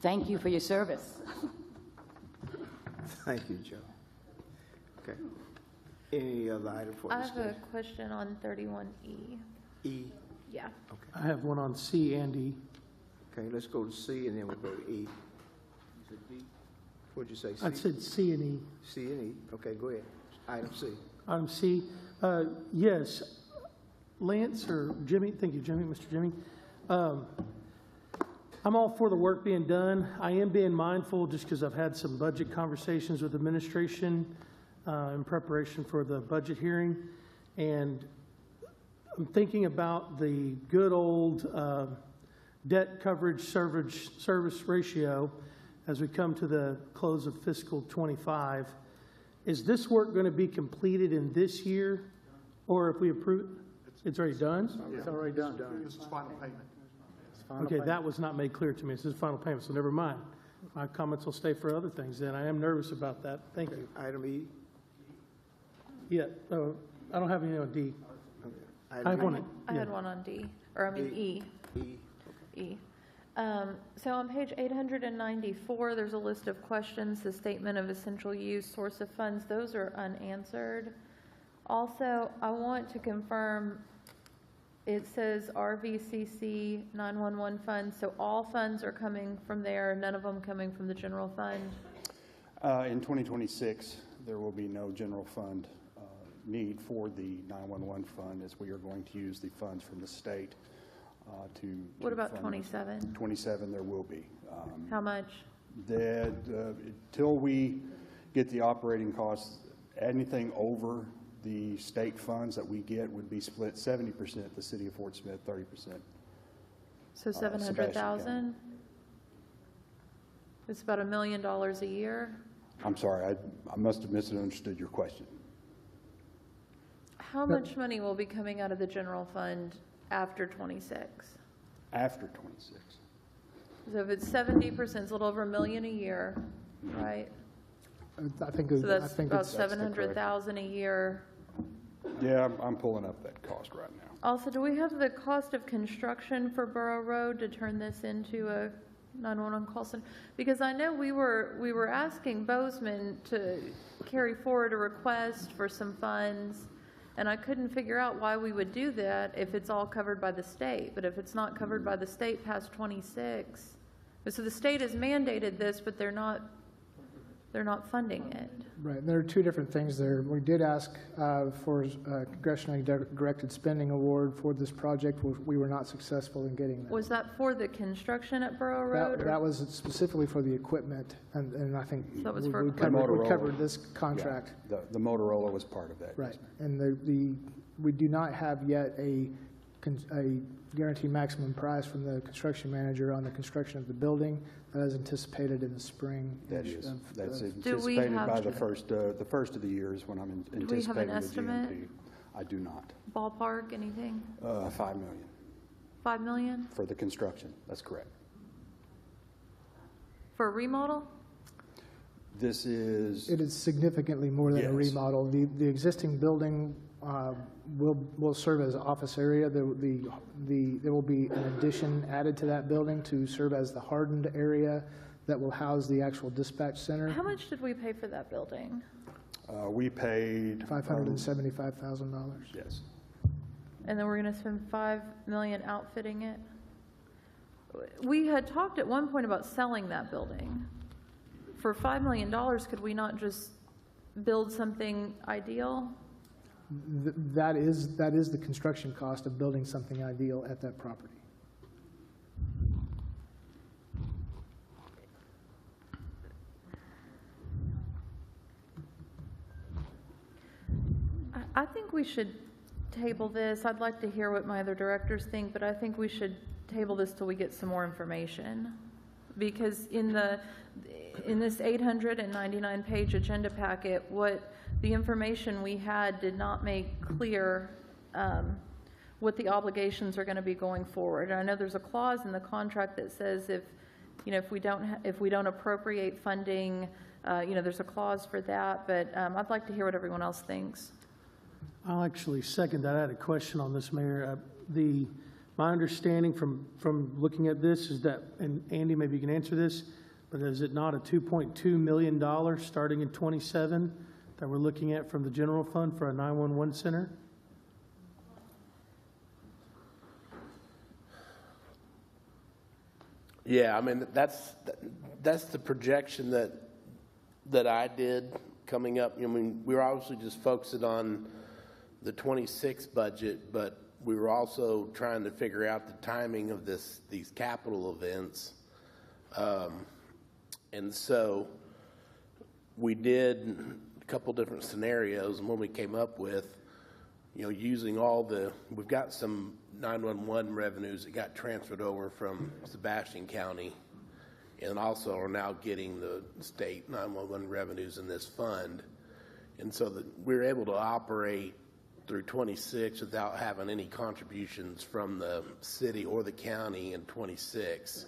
Thank you for your service. Thank you, Joe. Okay. Any other item for I have discussion? a question on 31E. E? Yeah. Okay. I have one on C and E. Okay, let's go to C and then we'll go to E. What'd you say, C? I said C and E. C and E. Okay, go ahead. Item C. Item C, yes, Lance or Jimmy, thank you, Jimmy, Mr. Jimmy. I'm all for the work being done. I am being mindful, just because I've had some budget conversations with administration in preparation for the budget hearing, and I'm thinking about the good old debt coverage service ratio as we come to the close of fiscal 25. Is this work going to be completed in this year, or if we approve, it's already done? It's already done. This is final payment. Okay, that was not made clear to me. This is final payment, so never mind. My comments will stay for other things then. I am nervous about that. Thank you. Item E. Yeah, I don't have any on D. Okay. I have one. I had one on D, or I mean E. E. E. So on page 894, there's a list of questions, the statement of essential use, source of funds, those are unanswered. Also, I want to confirm, it says RVCC 911 funds, so all funds are coming from there, none of them coming from the general fund? In 2026, there will be no general fund need for the 911 fund, as we are going to use the funds from the state to What about fund 27? 27, there will be. How much? Until we get the operating costs, anything over the state funds that we get would be split 70%, the city of Fort Smith, 30%. So 700,000? It's about $1 million a year? I'm sorry, I must have misunderstood your question. How much money will be coming out of the general fund after 26? After 26. So if it's 70%, it's a little over $1 million a year, right? I think So that's I think about it's 700,000 a year. Yeah, I'm pulling up that cost right now. Also, do we have the cost of construction for Borough Road to turn this into a 911 call center? Because I know we were asking Bozeman to carry forward a request for some funds, and I couldn't figure out why we would do that if it's all covered by the state. But if it's not covered by the state past 26, so the state has mandated this, but they're not funding it. Right, there are two different things there. We did ask for a congressionally directed spending award for this project. We were not successful in getting that. Was that for the construction at Borough Road? That was specifically for the equipment, and I think So that was we for covered this contract. Yeah, the Motorola was part of that. Right, and we do not have yet a guaranteed maximum price from the construction manager on the construction of the building. That is anticipated in the spring. That is. That's Do we anticipated have by to- the first of the year is when I'm anticipating Do we have an the estimate? GMP. I do not. Ballpark, anything? 5 million 5 million for the construction. That's correct. for a remodel? This is. It is significantly more than a Yes. remodel. The existing building will serve as an office area. There will be an addition added to that building to serve as the hardened area that will house the actual dispatch center. How much did we pay for that building? We paid. $575,000. Yes. And then we're going to spend 5 million outfitting it? We had talked at one point about selling that building. For $5 million, could we not just build something ideal? That is the construction cost of building something ideal at that property. I think we should table this. I'd like to hear what my other directors think, but I think we should table this till we get some more information. Because in this 899-page agenda packet, the information we had did not make clear what the obligations are going to be going forward. And I know there's a clause in the contract that says if we don't appropriate funding, there's a clause for that. But I'd like to hear what everyone else thinks. I'll actually second that. I had a question on this, Mayor. My understanding from looking at this is that, and Andy, maybe you can answer this, but is it not a $2.2 million starting in '27 that we're looking at from the general fund for a 911 center? Yeah, I mean, that's the projection that I did coming up. I mean, we were obviously just focusing on the 26 budget, but we were also trying to figure out the timing of these capital events. And so we did a couple different scenarios, and when we came up with, using we've got some 911 revenues that got transferred over from Sebastian County, and also are now getting the state 911 revenues in this fund. And so we were able to operate through 26 without having any contributions from the city or the county in 26.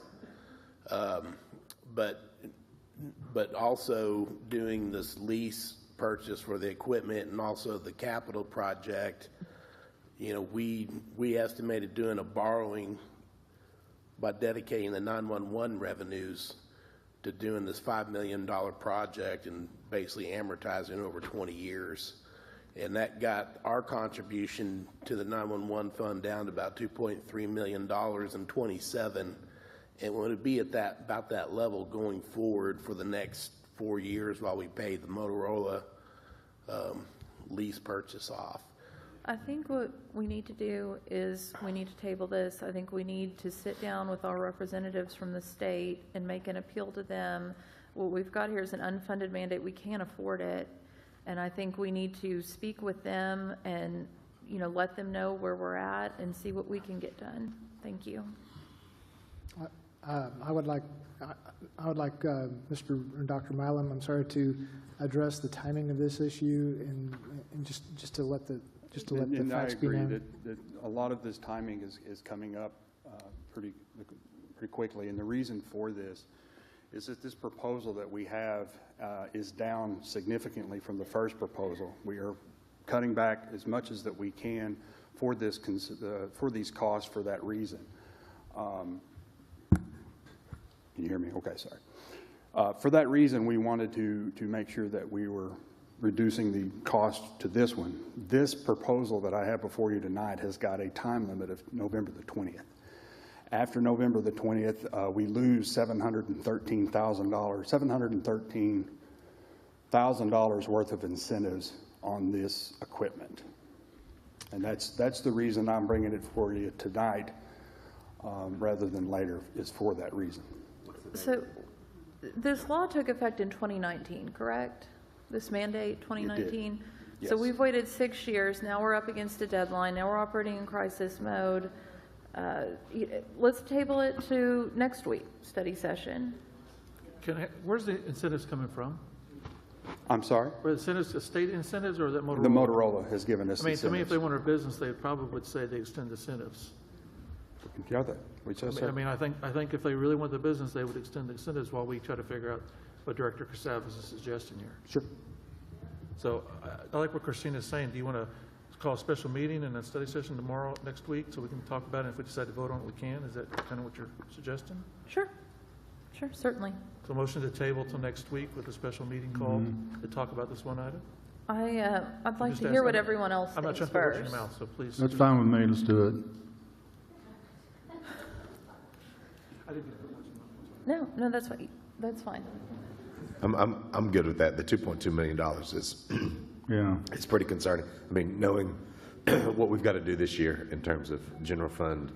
But also doing this lease purchase for the equipment and also the capital project, we estimated doing a borrowing by dedicating the 911 revenues to doing this $5 million project and basically amortizing over 20 years. And that got our contribution to the 911 fund down to about $2.3 million in 27. And we're going to be at about that level going forward for the next 4 years while we pay the Motorola lease purchase off. I think what we need to do is we need to table this. I think we need to sit down with our representatives from the state and make an appeal to them. What we've got here is an unfunded mandate. We can't afford it. And I think we need to speak with them and, let them know where we're at and see what we can get done. Thank you. I would like Dr. Milam, I'm sorry, to address the timing of this issue and just to let the facts be known. And I agree that a lot of this timing is coming up pretty quickly. And the reason for this is that this proposal that we have is down significantly from the first proposal. We are cutting back as much as that we can for these costs for that reason. Can you hear me? Okay, sorry. For that reason, we wanted to make sure that we were reducing the cost to this one. This proposal that I have before you tonight has got a time limit of November the 20th. After November the 20th, we lose $713,000 worth of incentives on this equipment. And that's the reason I'm bringing it for you tonight rather than later, is for that reason. So this law took effect in 2019, correct? This mandate, 2019? Yes. So we've waited 6 years. Now we're up against a deadline. Now we're operating in crisis mode. Let's table it to next week, study session. Where's the incentives coming from? I'm sorry? Were the incentives the state incentives or is that Motorola? The Motorola has given us I mean, to me, if incentives. they wanted a business, they probably would say they extend incentives. Yeah, which is, I mean, I think if they really want the business, they would extend the incentives while we try to figure out what Director Casavas is suggesting here. Sure. So I like what Christina's saying. Do you want to call a special meeting and a study session tomorrow, next week, so we can talk about it? If we decide to vote on it, we can. Is that kind of what you're suggesting? Sure. Sure, certainly. So motion to table till next week with a special meeting called to talk about this one item? I'd like to hear what everyone else I'm not thinks trying to put words in first. your mouth, so please. That's fine with me, let's do it. No, that's fine. That's fine. I'm good with that. The $2.2 million is, Yeah. it's pretty concerning. I mean, knowing what we've got to do this year in terms of general fund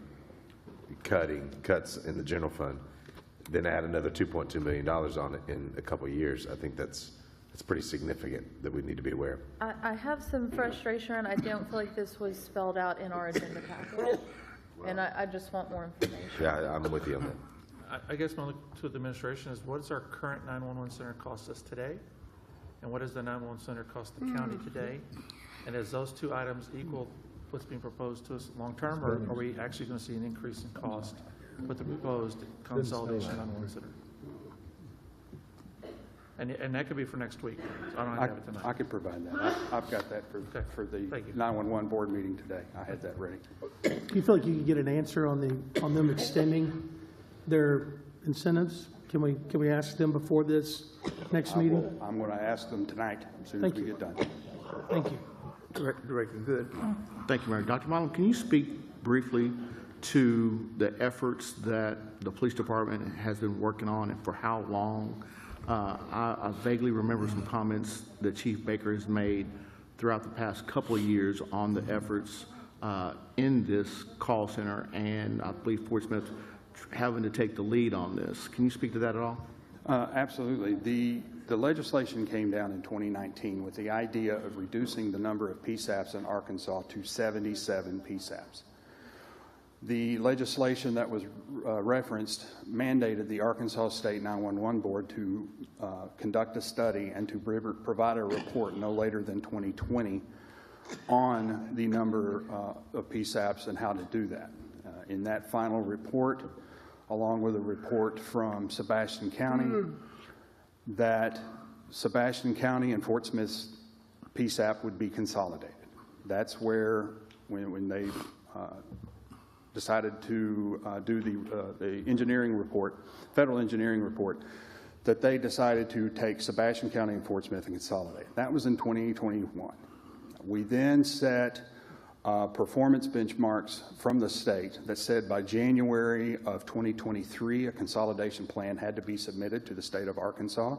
cuts in the general fund, then add another $2.2 million on it in a couple of years, I think that's pretty significant that we need to be aware of. I have some frustration, and I don't feel like this was spelled out in our agenda packet. And I just want more information. Yeah, I'm with you on that. I guess my look to the administration is, what does our current 911 center cost us today? And what does the 911 center cost the county today? And is those two items equal what's being proposed to us long-term, or are we actually going to see an increase in cost with the proposed consolidation 911 center? And that could be for next week. So I don't have to have it tonight. I could provide that. I've got that for the 911 board meeting today. I had that ready. Do you feel like you could get an answer on them extending their incentives? Can we ask them before this next meeting? I'm going to ask them tonight as soon as we get done. Thank you. Director Good. Thank you, Mayor. Dr. Milam, can you speak briefly to the efforts that the police department has been working on and for how long? I vaguely remember some comments that Chief Baker has made throughout the past couple of years on the efforts in this call center, and I believe Fort Smith having to take the lead on this. Can you speak to that at all? Absolutely. The legislation came down in 2019 with the idea of reducing the number of PSAPs in Arkansas to 77 PSAPs. The legislation that was referenced mandated the Arkansas State 911 Board to conduct a study and to provide a report no later than 2020 on the number of PSAPs and how to do that. In that final report, along with a report from Sebastian County, that Sebastian County and Fort Smith's PSAP would be consolidated. That's where, when they decided to do the engineering report, federal engineering report, that they decided to take Sebastian County and Fort Smith and consolidate. That was in 2021. We then set performance benchmarks from the state that said by January of 2023, a consolidation plan had to be submitted to the state of Arkansas.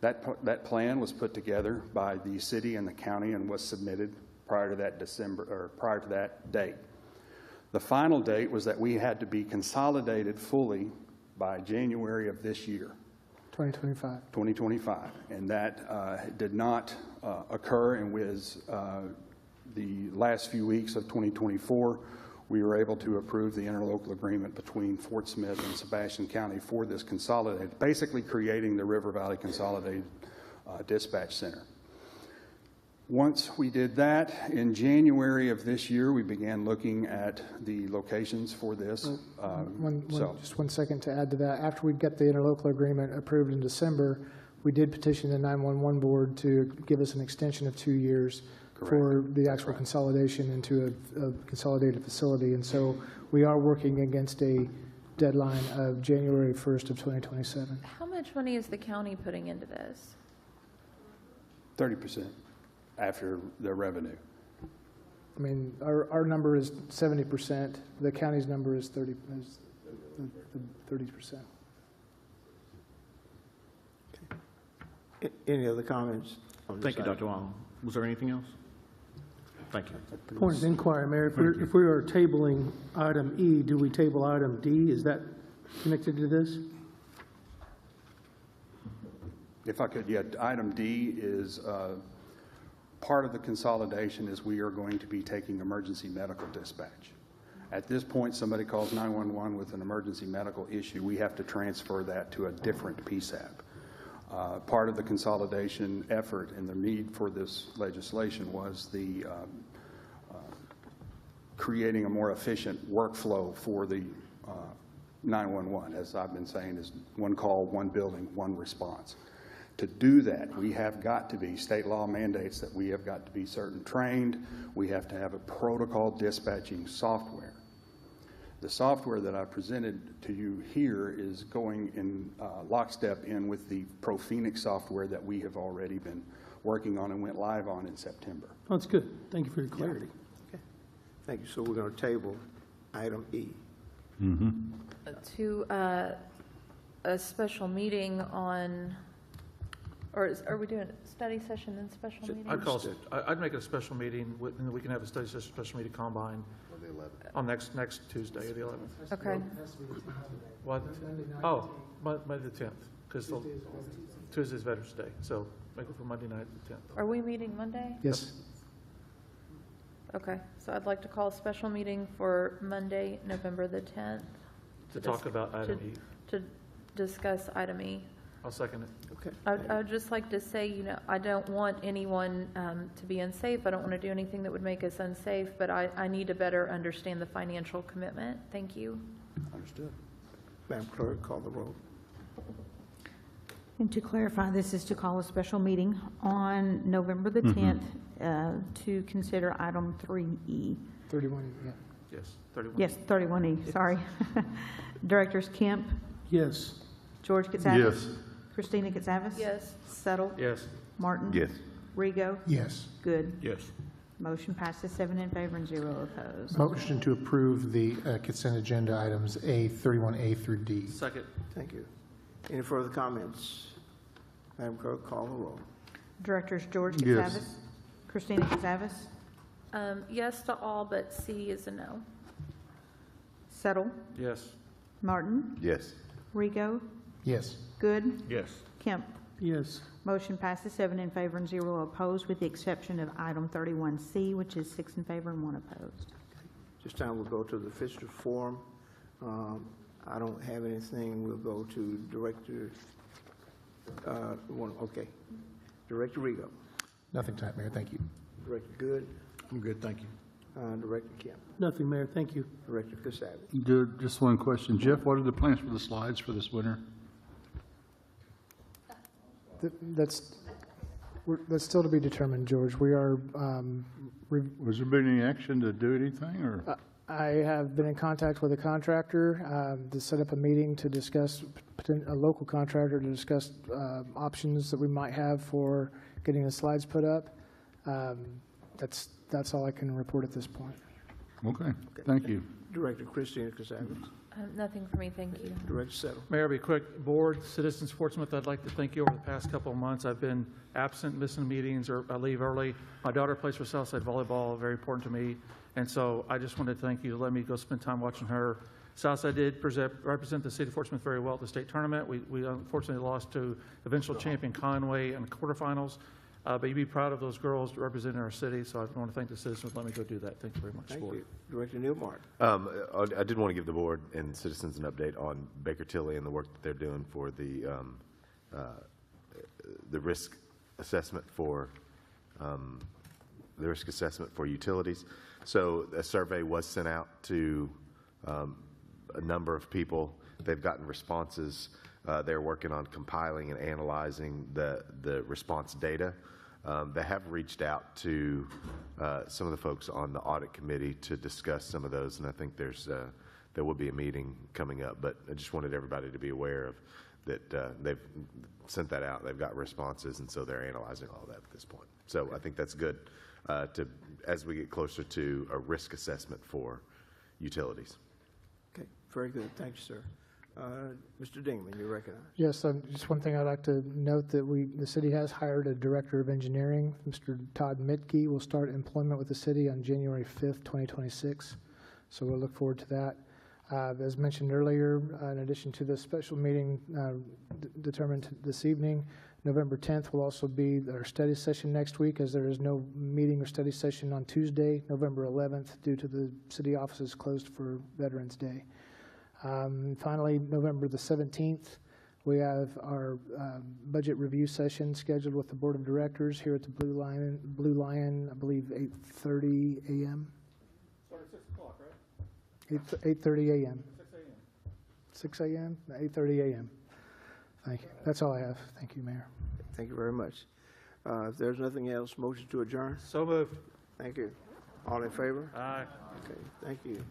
That plan was put together by the city and the county and was submitted prior to that date. The final date was that we had to be consolidated fully by January of this year. 2025. And that did not occur, and was the last few weeks of 2024, we were able to approve the interlocal agreement between Fort Smith and Sebastian County for this consolidated, basically creating the River Valley Consolidated Dispatch Center. Once we did that, in January of this year, we began looking at the locations for this. Just 1 second to add to that. After we got the interlocal agreement approved in December, we did petition the 911 board to give us an extension of 2 years for the actual consolidation into a consolidated facility. And so we are working against a deadline of January 1st of 2027. How much money is the county putting into this? 30% after the revenue. I mean, our number is 70%. The county's number is 30%. Any other comments on this Thank you, item? Dr. Wong. Was there anything else? Thank you. Point of inquiry, Mayor, if we are tabling item E, do we table item D? Is that connected to this? If I could, yeah, item D is, part of the consolidation is we are going to be taking emergency medical dispatch. At this point, somebody calls 911 with an emergency medical issue, we have to transfer that to a different PSAP. Part of the consolidation effort and the need for this legislation was the creating a more efficient workflow for the 911. As I've been saying, is one call, one building, one response. To do that, we have got to be, state law mandates that we have got to be certain trained. We have to have a protocol dispatching software. The software that I presented to you here is going in lockstep in with the ProPhoenix software that we have already been working on and went live on in September. Oh, that's good. Thank you for your clarity. Okay. Thank you. So we're going to table item E. To a special meeting on, or are we doing a study session and special meeting? I'd make it a special meeting, and then we can have a study session, special meeting combined on next Tuesday, the 11th. Okay. What? Oh, Monday the 10th, because Tuesday is Veterans Day, so make it for Monday night the 10th. Are we meeting Monday? Yes. Okay, so I'd like to call a special meeting for Monday, November the 10th. To talk about item E. To discuss item E. I'll second it. Okay. I would just like to say, you know, I don't want anyone to be unsafe. I don't want to do anything that would make us unsafe, but I need to better understand the financial commitment. Thank you. Understood. Madam Clerk, call the roll. And to clarify, this is to call a special meeting on November the 10th to consider item 3E. 31, yeah. Yes, 31. Yes, 31E, sorry. Directors Kemp, Yes. George Katsavas. Yes. Christina Katsavas. Yes. Settle. Yes. Martin. Yes. Rigo. Yes. Good. Yes. Motion passes 7 in favor and 0 opposed. Motion to approve the consent agenda items A, 31A through D. Second. Thank you. Any further comments? Madam Clerk, call the roll. Directors George Yes. Katsavas. Christina Katsavas. Yes to all, but C is a no. Settle. Yes. Martin. Yes. Rigo. Yes. Good. Yes. Kemp. Yes. Motion passes 7 in favor and 0 opposed, with the exception of item 31C, which is 6 in favor and 1 opposed. This time we'll go to the Fiscal Forum. I don't have anything. We'll go to Director, okay. Director Rigo. Nothing tonight, Mayor. Thank you. Director Good. I'm good, thank you. Director Kemp. Nothing, Mayor. Thank you. Director Katsavas. Just one question. Jeff, what are the plans for the slides for this winter? That's still to be determined, George. We are, Was there been any action to do anything, or? I have been in contact with a contractor to set up a meeting to discuss, a local contractor to discuss options that we might have for getting the slides put up. That's all I can report at this point. Okay, thank you. Director Christina Katsavas. Nothing for me, thank you. Director Settle. Mayor, I'll be quick. Board, Citizens Portsmouth, I'd like to thank you over the past couple of months. I've been absent, missing meetings, or I leave early. My daughter plays for Southside Volleyball, very important to me. And so I just wanted to thank you to let me go spend time watching her. Southside did represent the city of Portsmouth very well at the state tournament. We unfortunately lost to eventual champion Conway in the quarterfinals. But you'd be proud of those girls representing our city. So I want to thank the citizens. Let me go do that. Thank you very much. Thank Board. you. Director Neil Martin. I did want to give the board and citizens an update on Baker Tilly and the work that they're doing for the risk assessment for utilities. So a survey was sent out to a number of people. They've gotten responses. They're working on compiling and analyzing the response data. They have reached out to some of the folks on the audit committee to discuss some of those, and I think there's there will be a meeting coming up, but I just wanted everybody to be aware of that. They've sent that out. They've got responses, and so they're analyzing all that at this point. So I think that's good as we get closer to a risk assessment for utilities. Okay, very good. Thank you, sir. Mr. Dingman, you're recognized. Yes, just one thing I'd like to note that the city has hired a director of engineering. Mr. Todd Mitke will start employment with the city on January 5th, 2026. So we'll look forward to that. As mentioned earlier, in addition to the special meeting determined this evening, November 10th will also be our study session next week, as there is no meeting or study session on Tuesday, November 11th, due to the city offices closed for Veterans Day. Finally, November the 17th, we have our budget review session scheduled with the Board of Directors here at the Blue Lion, I believe 8:30 a.m. Start at 6 o'clock, right? 8:30 a.m. 6 a.m. 6 a.m., 8:30 a.m. Thank you. That's all I have. Thank you, Mayor. Thank you very much. If there's nothing else, motion to adjourn. So moved. Thank you. All in favor? Aye. Okay, thank you.